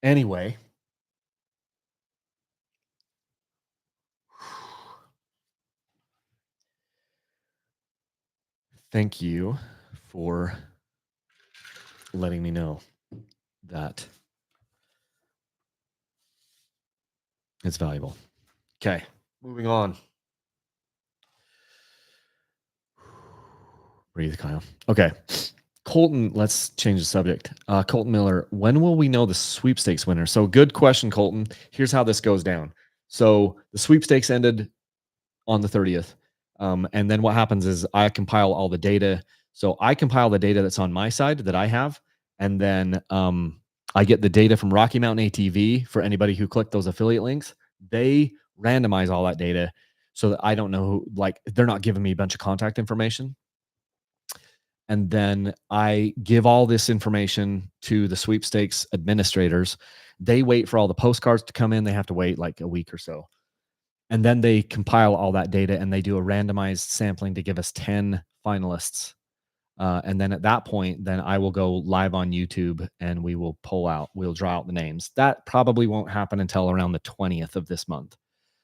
Anyway, thank you for letting me know that it's valuable. Okay, moving on. Breathe, Kyle. Okay. Colton, let's change the subject. Colton Miller, when will we know the sweepstakes winner? So, good question, Colton. Here's how this goes down. So, the sweepstakes ended on the 30th. And then what happens is I compile all the data. So, I compile the data that's on my side that I have. And then I get the data from Rocky Mountain ATV for anybody who clicked those affiliate links. They randomize all that data so that I don't know who, like, they're not giving me a bunch of contact information. And then I give all this information to the sweepstakes administrators. They wait for all the postcards to come in. They have to wait like a week or so. And then they compile all that data and they do a randomized sampling to give us 10 finalists. And then at that point, then I will go live on YouTube and we'll draw out the names. That probably won't happen until around the 20th of this month.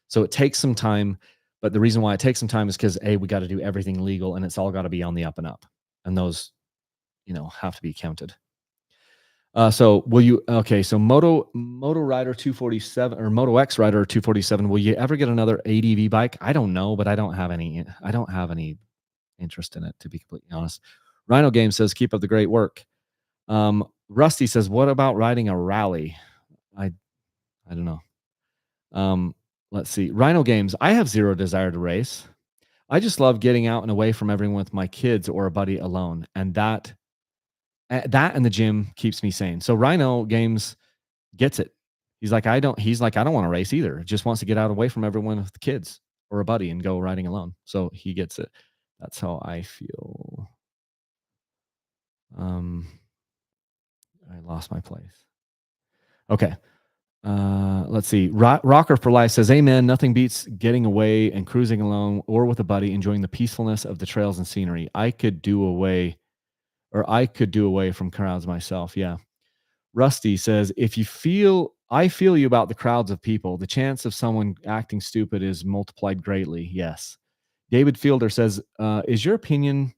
So it takes some time. But the reason why it takes some time is because we got to do everything legal and it's all got to be on the up and up. And those have to be counted. So will you okay, so Moto Rider 247 or Moto X Rider 247, will you ever get another ADV bike? I don't know, but I don't have any interest in it, to be completely honest. Rhino Game says, keep up the great work. Rusty says, what about riding a rally? I don't know. Let's see. Rhino Games, I have zero desire to race. I just love getting out and away from everyone with my kids or a buddy alone. And that and the gym keeps me sane. So Rhino Games gets it. He's like, I don't want to race either. Just wants to get out away from everyone with the kids or a buddy and go riding alone. So he gets it. That's how I feel. Um, I lost my place. Okay. Let's see. Rocker for Life says, amen. Nothing beats getting away and cruising alone or with a buddy, enjoying the peacefulness of the trails and scenery. I could do away from crowds myself. Yeah. Rusty says, I feel you about the crowds of people. The chance of someone acting stupid is multiplied greatly. Yes. David Fielder says, is your opinion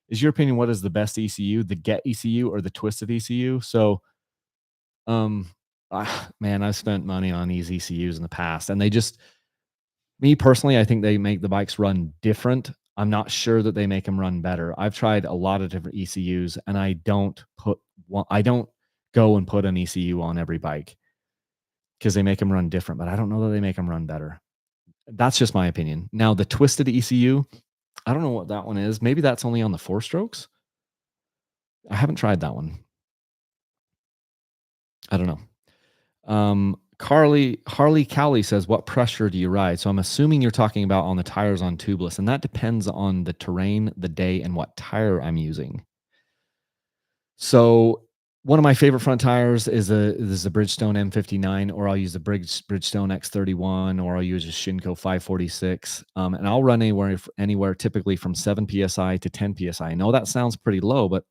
what is the best ECU, the Get ECU or the Twisted ECU? So, um, man, I've spent money on these ECUs in the past, and me personally, I think they make the bikes run different. I'm not sure that they make them run better. I've tried a lot of different ECUs, and I don't go and put an ECU on every bike because they make them run different, but I don't know that they make them run better. That's just my opinion. Now, the Twisted ECU, I don't know what that one is. Maybe that's only on the 4 strokes. I haven't tried that one. I don't know. Harley Cowley says, what pressure do you ride? So I'm assuming you're talking about on the tires on tubeless, and that depends on the terrain, the day, and what tire I'm using. So one of my favorite front tires is a Bridgestone M59, or I'll use a Bridgestone X31, or I'll use a Shinko 546. And I'll run anywhere typically from 7 psi to 10 psi. I know that sounds pretty low, but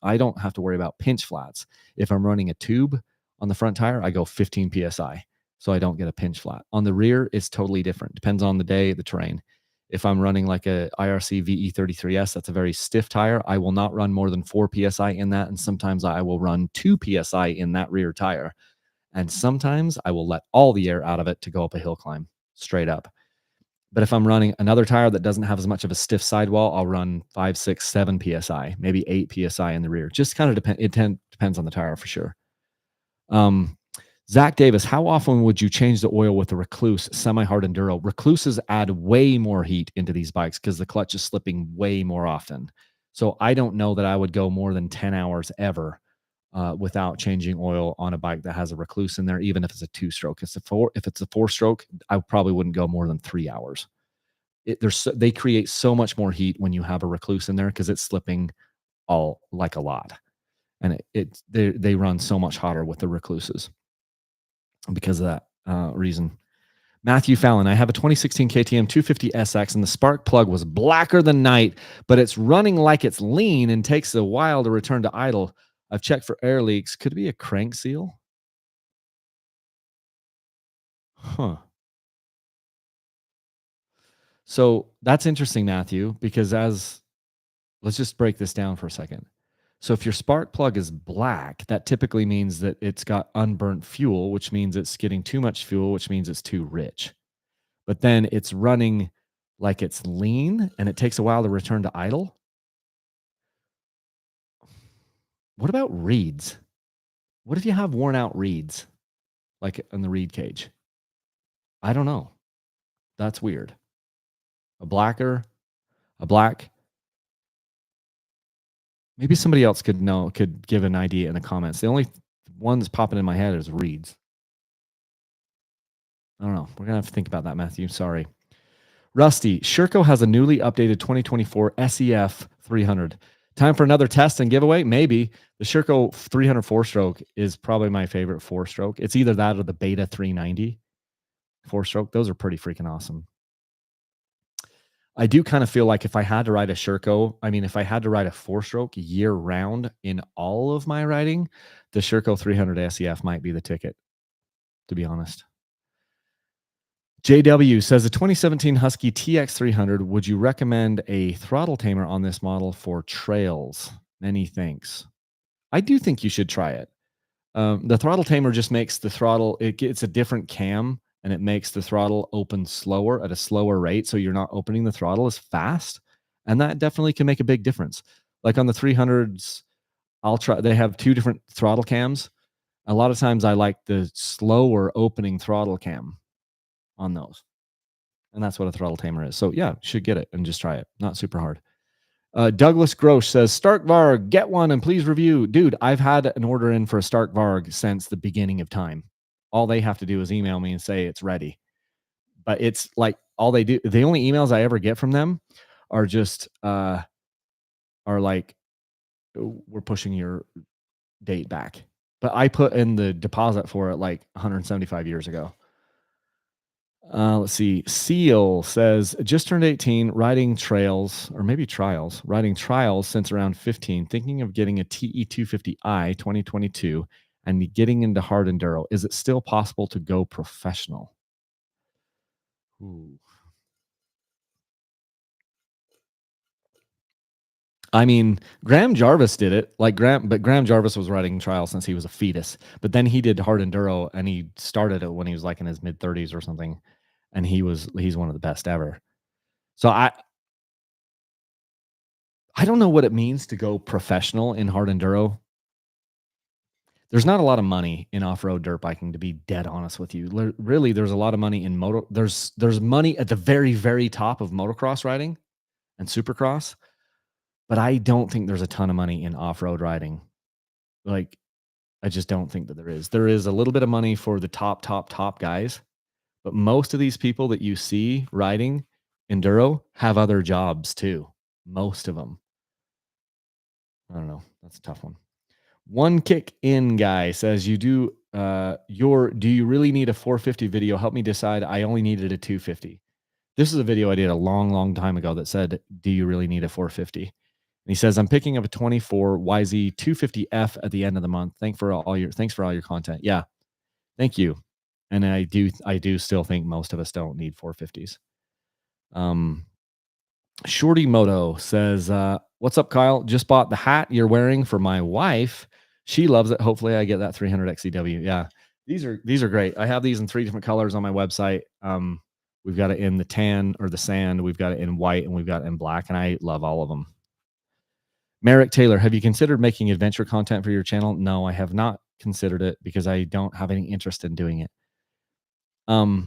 I don't have to worry about pinch flats. If I'm running a tube on the front tire, I go 15 psi, so I don't get a pinch flat. On the rear, it's totally different. Depends on the day, the terrain. If I'm running like a IRC VE33S, that's a very stiff tire, I will not run more than 4 psi in that, and sometimes I will run 2 psi in that rear tire. And sometimes I will let all the air out of it to go up a hill climb straight up. But if I'm running another tire that doesn't have as much of a stiff sidewall, I'll run 5, 6, 7 psi, maybe 8 psi in the rear. Just kind of depends on the tire for sure. Zach Davis, how often would you change the oil with the Recluse semi-hard enduro? Recluses add way more heat into these bikes because the clutch is slipping way more often. So I don't know that I would go more than 10 hours ever without changing oil on a bike that has a Recluse in there, even if it's a 2-stroke. If it's a 4-stroke, I probably wouldn't go more than 3 hours. they create so much more heat when you have a recluse in there because it's slipping all like a lot, and they run so much hotter with the recluses because of that reason. Matthew Fallon, I have a 2016 KTM 250 SX and the spark plug was blacker than night, but it's running like it's lean and takes a while to return to idle. I've checked for air leaks. Could it be a crank seal? Huh. So that's interesting, Matthew, because let's just break this down for a second. So if your spark plug is black, that typically means that it's got unburnt fuel, which means it's getting too much fuel, which means it's too rich. But then it's running like it's lean and it takes a while to return to idle. What about reeds? What if you have worn out reeds, like in the reed cage? I don't know. That's weird. A black. Maybe somebody else could give an idea in the comments. The only one that's popping in my head is reeds. I don't know. We're gonna have to think about that, Matthew. Sorry. Rusty, Sherco has a newly updated 2024 SEF 300. Time for another test and giveaway? Maybe. The Sherco 300 4-stroke is probably my favorite 4-stroke. It's either that or the Beta 390 4-stroke. Those are pretty freaking awesome. I do kind of feel like if I had to ride a Sherco, if I had to ride a 4-stroke year round in all of my riding, the Sherco 300 SEF might be the ticket, to be honest. JW says a 2017 Husky TX300. Would you recommend a throttle tamer on this model for trails? Many thanks. I do think you should try it. The throttle tamer just makes the throttle, it's a different cam and it makes the throttle open slower at a slower rate. So you're not opening the throttle as fast. And that definitely can make a big difference. Like on the 300s, they have two different throttle cams. A lot of times I like the slower opening throttle cam on those. And that's what a throttle tamer is. So yeah, you should get it and just try it. Not super hard. Douglas Grosh says, Stark Varg, get one and please review. Dude, I've had an order in for a Stark Varg since the beginning of time. All they have to do is email me and say it's ready. But it's like all they do, the only emails I ever get from them are just are like, we're pushing your date back. But I put in the deposit for it like 175 years ago. Let's see. Seal says, just turned 18, riding trails, or maybe trials, riding trials since around 15, thinking of getting a TE250i 2022 and getting into hard enduro. Is it still possible to go professional? Ooh. Graham Jarvis did it. But Graham Jarvis was riding trials since he was a fetus. But then he did hard enduro and he started it when he was like in his mid 30s or something. And he's one of the best ever. So I don't know what it means to go professional in hard enduro. There's not a lot of money in off-road dirt biking, to be dead honest with you. Really, there's a lot of money in moto. There's money at the very, very top of motocross riding and supercross, but I don't think there's a ton of money in off-road riding. Like, I just don't think that there is. There is a little bit of money for the top guys, but most of these people that you see riding enduro have other jobs too. Most of them. I don't know. That's a tough one. One kick in guy says, do you really need a 450 video? Help me decide. I only needed a 250. This is a video I did a long time ago that said, do you really need a 450? And he says, I'm picking up a 24 YZ 250F at the end of the month. Thanks for all your content. Yeah. Thank you. And I do still think most of us don't need 450s. Shorty Moto says, what's up, Kyle? Just bought the hat you're wearing for my wife. She loves it. Hopefully I get that 300 XCW. Yeah. These are great. I have these in 3 different colors on my website. We've got it in the tan or the sand. We've got it in white and we've got it in black. And I love all of them. Merrick Taylor, have you considered making adventure content for your channel? No, I have not considered it because I don't have any interest in doing it. I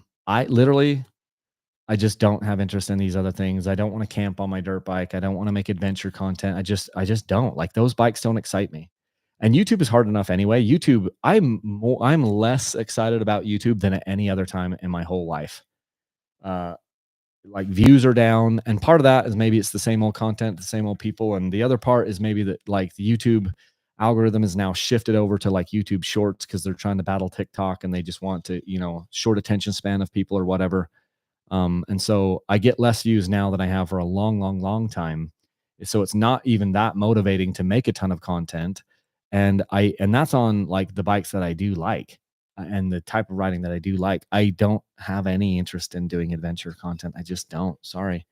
just don't have interest in these other things. I don't want to camp on my dirt bike. I don't want to make adventure content. I just don't. Like, those bikes don't excite me. And YouTube is hard enough anyway. YouTube, I'm less excited about YouTube than at any other time in my whole life. like views are down, and part of that is maybe it's the same old content, the same old people, and the other part is maybe that like the YouTube algorithm is now shifted over to like YouTube Shorts because they're trying to battle TikTok and they just want to, short attention span of people or whatever. And so I get less views now than I have for a long, long, long time. So it's not even that motivating to make a ton of content. And that's on like the bikes that I do like and the type of riding that I do like. I don't have any interest in doing adventure content. I just don't. Sorry.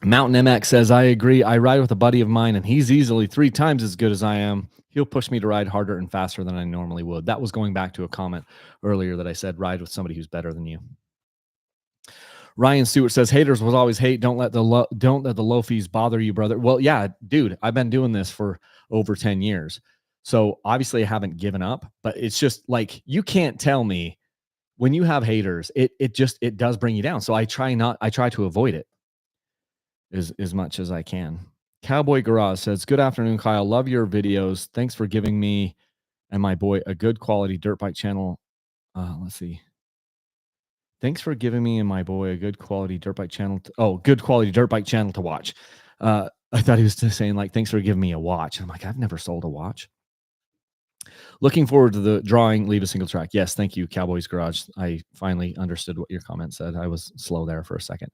Mountain MX says, I agree. I ride with a buddy of mine and he's easily 3 times as good as I am. He'll push me to ride harder and faster than I normally would. That was going back to a comment earlier that I said, ride with somebody who's better than you. Ryan Stewart says, haters will always hate. Don't let the low fees bother you, brother. Well, yeah, dude, I've been doing this for over 10 years. So obviously I haven't given up, but it's just like, you can't tell me when you have haters, it does bring you down. So I try to avoid it as much as I can. Cowboy Garage says, good afternoon, Kyle. Love your videos. Thanks for giving me and my boy a good quality dirt bike channel. Let's see. Thanks for giving me and my boy a good quality dirt bike channel. Good quality dirt bike channel to watch. I thought he was saying like, thanks for giving me a watch. I'm like, I've never sold a watch. Looking forward to the drawing. Leave a single track. Yes, thank you, Cowboys Garage. I finally understood what your comment said. I was slow there for a second.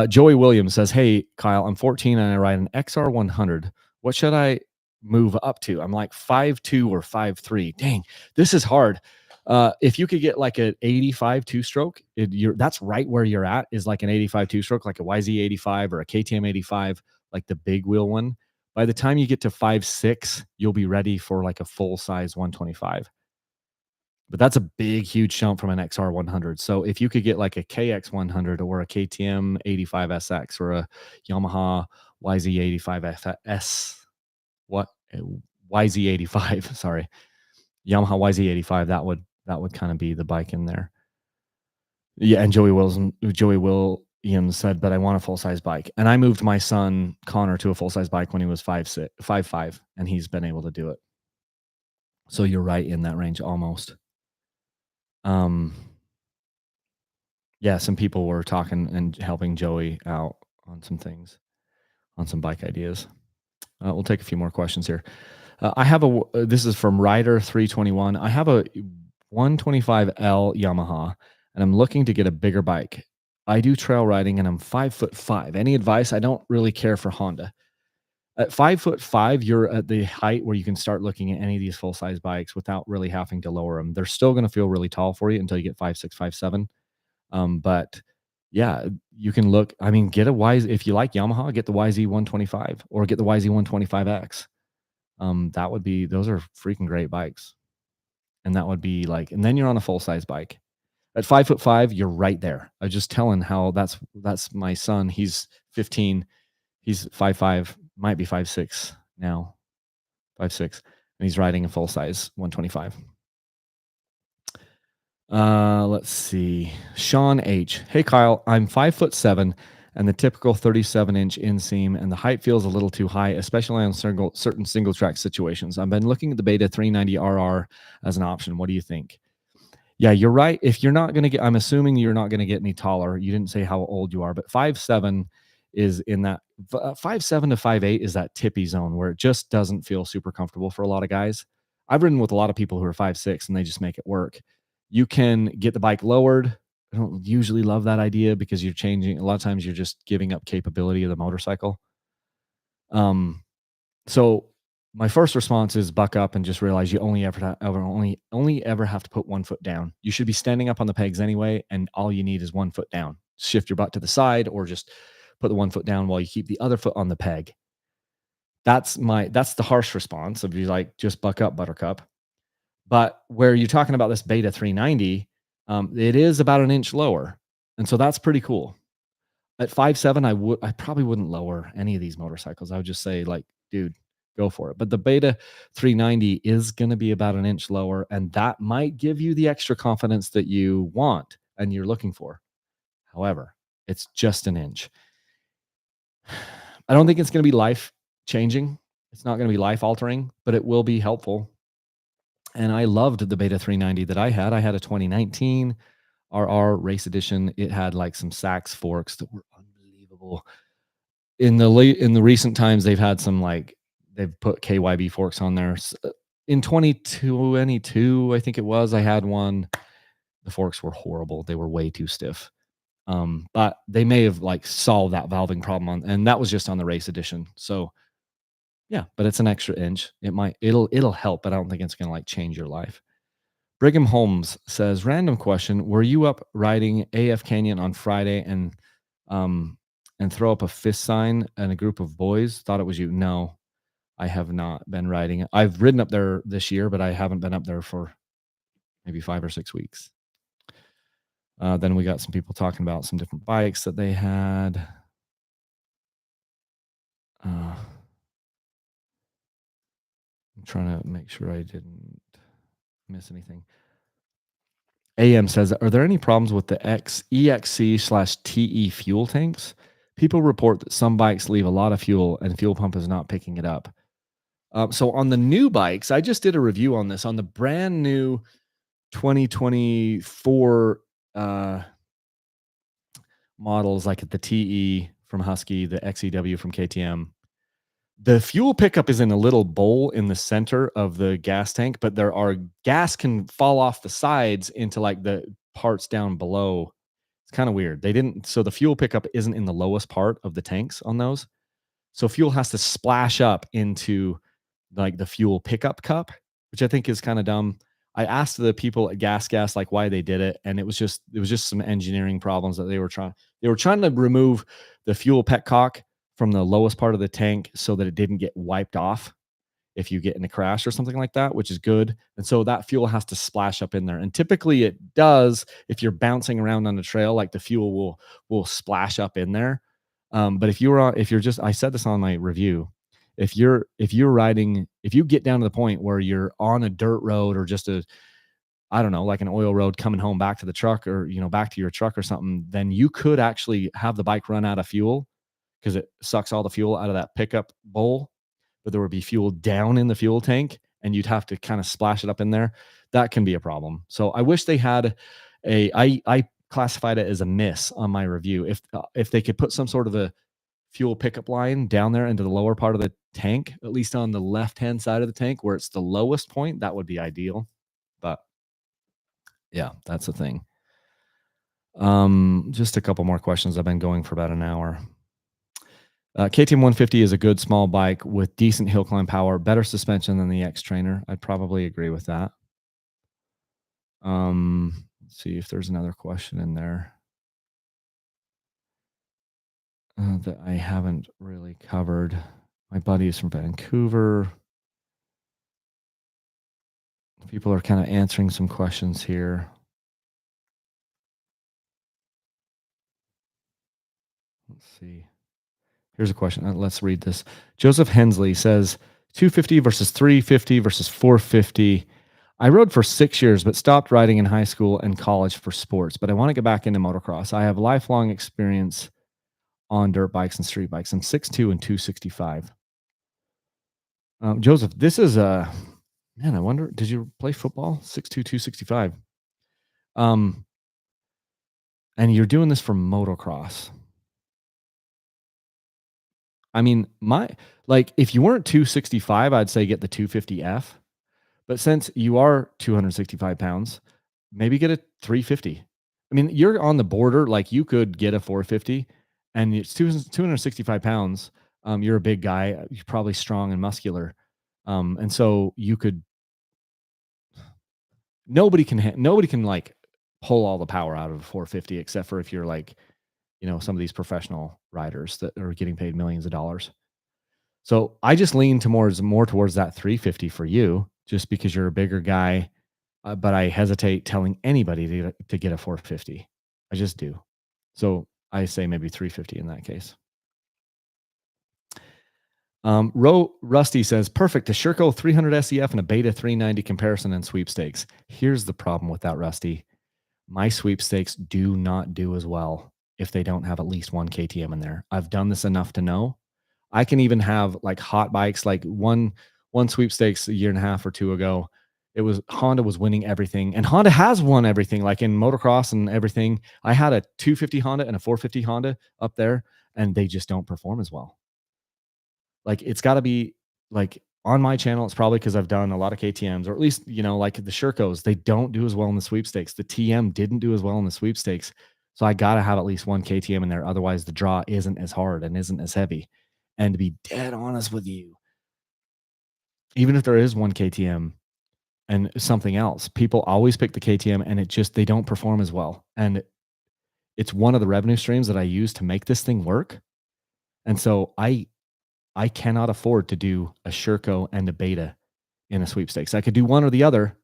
Joey Williams says, hey, Kyle, I'm 14 and I ride an XR100. What should I move up to? I'm like 5'2" or 5'3". Dang, this is hard. If you could get like an 85 two-stroke, that's right where you're at, is like an 85 two-stroke, like a YZ85 or a KTM 85, like the big wheel one. By the time you get to 5'6", you'll be ready for like a full-size 125. But that's a big, huge jump from an XR100. So if you could get like a KX100 or a KTM 85SX or a Yamaha YZ85S, YZ85, sorry, Yamaha YZ85, that would kind of be the bike in there. Yeah, and Joey Williams said, but I want a full-size bike. And I moved my son Connor to a full-size bike when he was 5'5", and he's been able to do it. So you're right in that range almost. Yeah, some people were talking and helping Joey out on some things, on some bike ideas. We'll take a few more questions here. This is from Rider 321. I have a 125L Yamaha, and I'm looking to get a bigger bike. I do trail riding, and I'm 5'5". Any advice? I don't really care for Honda. At 5'5", you're at the height where you can start looking at any of these full-size bikes without really having to lower them. They're still going to feel really tall for you until you get 5'6", 5'7". But yeah, you can look. I mean, get a YZ if you like Yamaha. Get the YZ 125 or get the YZ 125X. Those are freaking great bikes, and that would be like. And then you're on a full size bike. At 5'5", you're right there. I was just telling how that's my son. He's 15. He's 5'5", might be 5'6" now, 5'6", and he's riding a full size 125. Let's see. Sean H. Hey, Kyle, I'm 5'7" and the typical 37-inch inseam, and the height feels a little too high, especially on certain single track situations. I've been looking at the Beta 390 RR as an option. What do you think? Yeah, you're right. If you're not going to get, I'm assuming you're not going to get any taller. You didn't say how old you are, but 5'7" is in that 5'7" to 5'8" is that tippy zone where it just doesn't feel super comfortable for a lot of guys. I've ridden with a lot of people who are 5'6" and they just make it work. You can get the bike lowered. I don't usually love that idea because you're changing. A lot of times you're just giving up capability of the motorcycle. So my first response is buck up and just realize you only ever have to put 1 foot down. You should be standing up on the pegs anyway, and all you need is 1 foot down. Shift your butt to the side or just put the 1 foot down while you keep the other foot on the peg. That's the harsh response of you like, just buck up, buttercup. But where you're talking about this Beta 390, it is about an inch lower. And so that's pretty cool. At 5'7", I probably wouldn't lower any of these motorcycles. I would just say like, dude, go for it. But the Beta 390 is going to be about an inch lower, and that might give you the extra confidence that you want and you're looking for. However, it's just an inch. I don't think it's going to be life changing. It's not going to be life altering, but it will be helpful. and I loved the Beta 390 that I had. I had a 2019 RR Race Edition. It had like some Sachs forks that were unbelievable. In the recent times, they've had some like they've put KYB forks on there. In 2022, I think it was, I had one. The forks were horrible. They were way too stiff. But they may have like solved that valving problem and that was just on the Race Edition. So yeah, but it's an extra inch. It'll help, but I don't think it's gonna like change your life. Brigham Holmes says, random question. Were you up riding AF Canyon on Friday um and throw up a fist sign and a group of boys? Thought it was you. No, I have not been riding it. I've ridden up there this year, but I haven't been up there for maybe 5 or 6 weeks. Then we got some people talking about some different bikes that they had. I'm trying to make sure I didn't miss anything. AM says, are there any problems with the EXC/TE fuel tanks? People report that some bikes leave a lot of fuel and fuel pump is not picking it up. So on the new bikes, I just did a review on this on the brand new 2024 models, like the TE from Husky, the XEW from KTM. The fuel pickup is in a little bowl in the center of the gas tank, but there are gas can fall off the sides into like the parts down below. It's kind of weird. They didn't, so the fuel pickup isn't in the lowest part of the tanks on those. So fuel has to splash up into like the fuel pickup cup, which I think is kind of dumb. I asked the people at Gas like why they did it, and it was just some engineering problems that they were trying to remove the fuel petcock from the lowest part of the tank so that it didn't get wiped off if you get in a crash or something like that, which is good. And so that fuel has to splash up in there. And typically it does if you're bouncing around on the trail, like the fuel will splash up in there. But if you're just, I said this on my review, if you're riding, if you get down to the point where you're on a dirt road or just I don't know, like an oil road coming home back to the truck or, back to your truck or something, then you could actually have the bike run out of fuel because it sucks all the fuel out of that pickup bowl, but there would be fuel down in the fuel tank and you'd have to kind of splash it up in there. That can be a problem. So I wish they had I classified it as a miss on my review. If they could put some sort of a fuel pickup line down there into the lower part of the tank, at least on the left-hand side of the tank where it's the lowest point, that would be ideal. But yeah, that's the thing. Just a couple more questions. I've been going for about an hour. KTM 150 is a good small bike with decent hill climb power, better suspension than the X Trainer. I'd probably agree with that. Let's see if there's another question in there that I haven't really covered. My buddy is from Vancouver. People are kind of answering some questions here. Let's see. Here's a question. Let's read this. Joseph Hensley says 250 versus 350 versus 450. I rode for 6 years, but stopped riding in high school and college for sports. But I want to get back into motocross. I have lifelong experience on dirt bikes and street bikes. I'm 6'2" and 265. Joseph, this is a man. I wonder, did you play football? 6'2", 265. And you're doing this for motocross. I mean, if you weren't 265, I'd say get the 250F. But since you are 265 pounds, maybe get a 350. I mean, you're on the border. Like you could get a 450 and it's 265 pounds. You're a big guy. You're probably strong and muscular. And so nobody can like pull all the power out of a 450 except for if you're like, some of these professional riders that are getting paid millions of dollars. So I just lean more towards that 350 for you, just because you're a bigger guy. But I hesitate telling anybody to get a 450. I just do. So I say maybe 350 in that case. Rusty says, perfect. A Sherco 300 SEF and a Beta 390 comparison and sweepstakes. Here's the problem with that, Rusty. My sweepstakes do not do as well if they don't have at least one KTM in there. I've done this enough to know. I can even have like hot bikes, like one sweepstakes a year and a half or two ago. It was Honda was winning everything, and Honda has won everything, like in motocross and everything. I had a 250 Honda and a 450 Honda up there, and they just don't perform as well. Like, it's gotta be like, on my channel, it's probably because 'cause I've done a lot of KTMs, or at least, like the Shercos, they don't do as well in the sweepstakes. The TM didn't do as well in the sweepstakes. So I gotta have at least one KTM in there, otherwise the draw isn't as hard and isn't as heavy. And to be dead honest with you, even if there is one KTM and something else, people always pick the KTM and they don't perform as well. And it's one of the revenue streams that I use to make this thing work. And so I cannot afford to do a Sherco and a Beta in a sweepstakes. I could do one or the other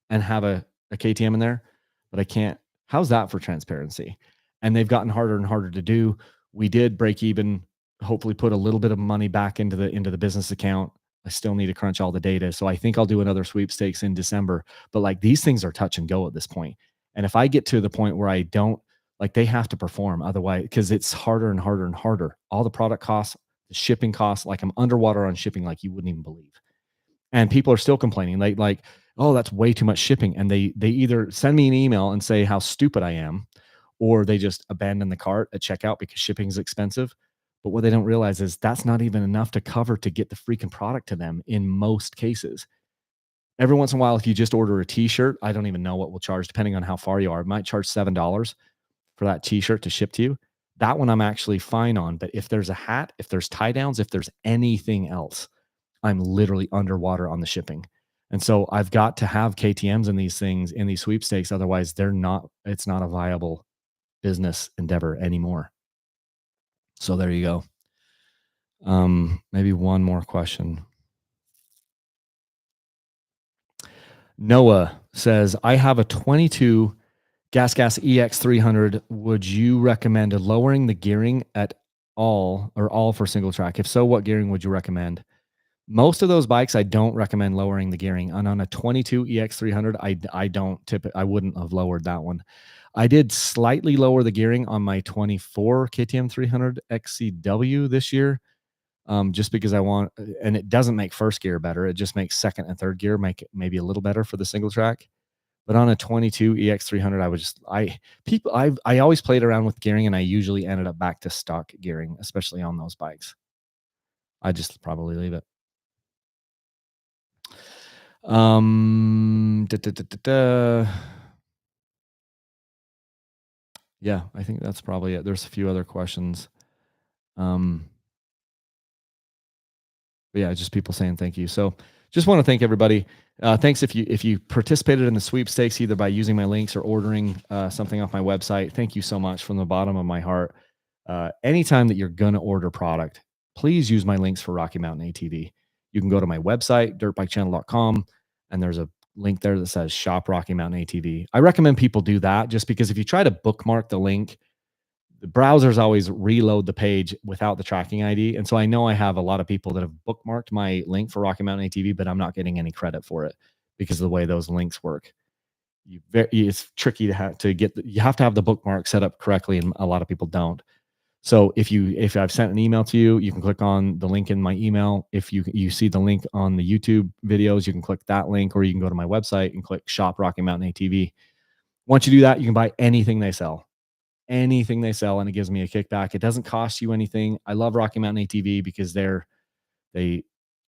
and have a KTM in there, but I can't. How's that for transparency? And they've gotten harder and harder to do. We did break even, hopefully put a little bit of money back into the business account. I still need to crunch all the data. So I think I'll do another sweepstakes in December. But like, these things are touch and go at this point. And if I get to the point where I don't, like, they have to perform otherwise, because it's harder and harder and harder. All the product costs, the shipping costs, like I'm underwater on shipping like you wouldn't even believe. And people are still complaining, like, oh, that's way too much shipping. And they either send me an email and say how stupid I am, or they just abandon the cart at checkout because shipping is expensive. But what they don't realize is that's not even enough to cover to get the freaking product to them in most cases. Every once in a while, if you just order a t-shirt, I don't even know what we'll charge depending on how far you are. It might charge $7 for that t-shirt to ship to you. That one I'm actually fine on. But if there's a hat, if there's tie downs, if there's anything else, I'm literally underwater on the shipping. And so I've got to have KTMs in these things, in these sweepstakes. Otherwise, it's not a viable business endeavor anymore. So there you go. Maybe one more question. Noah says, I have a 22 Gas EX300. Would you recommend lowering the gearing at all for single track? If so, what gearing would you recommend? Most of those bikes, I don't recommend lowering the gearing. And on a 22 EX300, I wouldn't have lowered that one. I did slightly lower the gearing on my 24 KTM 300 XCW this year, just because and it doesn't make first gear better. It just makes second and third gear make it maybe a little better for the single track. But on a 22 EX300, I always played around with gearing, and I usually ended up back to stock gearing, especially on those bikes. I just probably leave it. Yeah, I think that's probably it. There's a few other questions. But yeah, just people saying thank you. So just want to thank everybody. Thanks if you participated in the sweepstakes, either by using my links or ordering something off my website. Thank you so much from the bottom of my heart. Anytime that you're going to order product, please use my links for Rocky Mountain ATV. You can go to my website, dirtbikechannel.com, and there's a link there that says shop Rocky Mountain ATV. I recommend people do that, just because if you try to bookmark the link, the browsers always reload the page without the tracking ID. And so I know I have a lot of people that have bookmarked my link for Rocky Mountain ATV, but I'm not getting any credit for it because of the way those links work. It's tricky you have to have the bookmark set up correctly, and a lot of people don't. So if I've sent an email to you, you can click on the link in my email. If you see the link on the YouTube videos, you can click that link, or you can go to my website and click shop Rocky Mountain ATV. Once you do that, you can buy anything they sell, and it gives me a kickback. It doesn't cost you anything. I love Rocky Mountain ATV because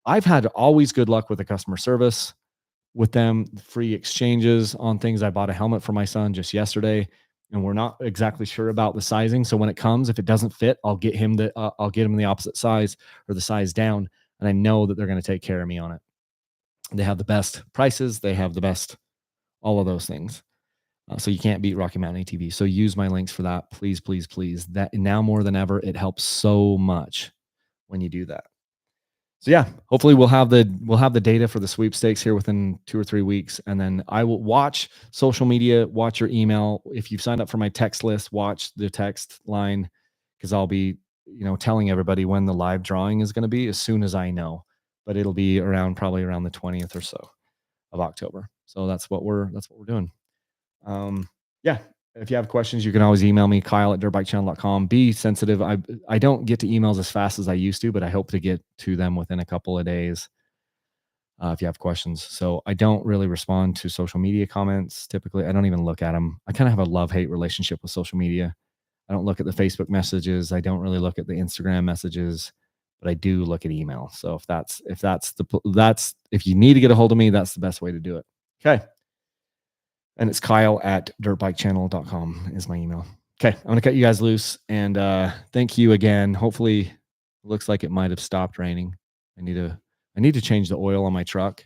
I've had always good luck with the customer service with them, free exchanges on things. I bought a helmet for my son just yesterday, and we're not exactly sure about the sizing. So when it comes, if it doesn't fit, I'll get him the opposite size or the size down. And I know that they're going to take care of me on it. They have the best prices. They have the best, all of those things. So you can't beat Rocky Mountain ATV. So use my links for that. Please, please, please. That now more than ever, it helps so much when you do that. So yeah, hopefully we'll have the data for the sweepstakes here within 2 or 3 weeks. And then I will watch social media, watch your email. If you've signed up for my text list, watch the text line, because I'll be, telling everybody when the live drawing is going to be as soon as I know. But it'll be probably around the 20th or so of October. So that's what we're doing. Yeah, if you have questions, you can always email me, Kyle@dirtbikechannel.com. Be sensitive. I don't get to emails as fast as I used to, but I hope to get to them within a couple of days. if you have questions. So I don't really respond to social media comments typically. I don't even look at them. I kind of have a love-hate relationship with social media. I don't look at the Facebook messages. I don't really look at the Instagram messages, but I do look at email. So if you need to get a hold of me, that's the best way to do it. Okay. And it's kyle@dirtbikechannel.com is my email. Okay. I'm gonna cut you guys loose and thank you again. Hopefully it looks like it might have stopped raining. I need to I need to change the oil on my truck.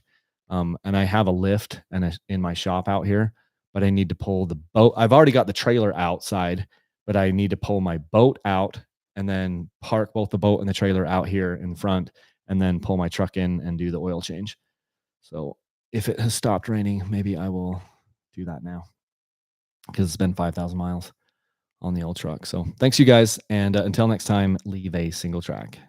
And I have a lift in my shop out here, but I need to pull the boat. I've already got the trailer outside, but I need to pull my boat out and then park both the boat and the trailer out here in front and then pull my truck in and do the oil change. So if it has stopped raining, maybe I will do that now because it's been 5,000 miles on the old truck. So thanks, you guys. And until next time, leave a single track.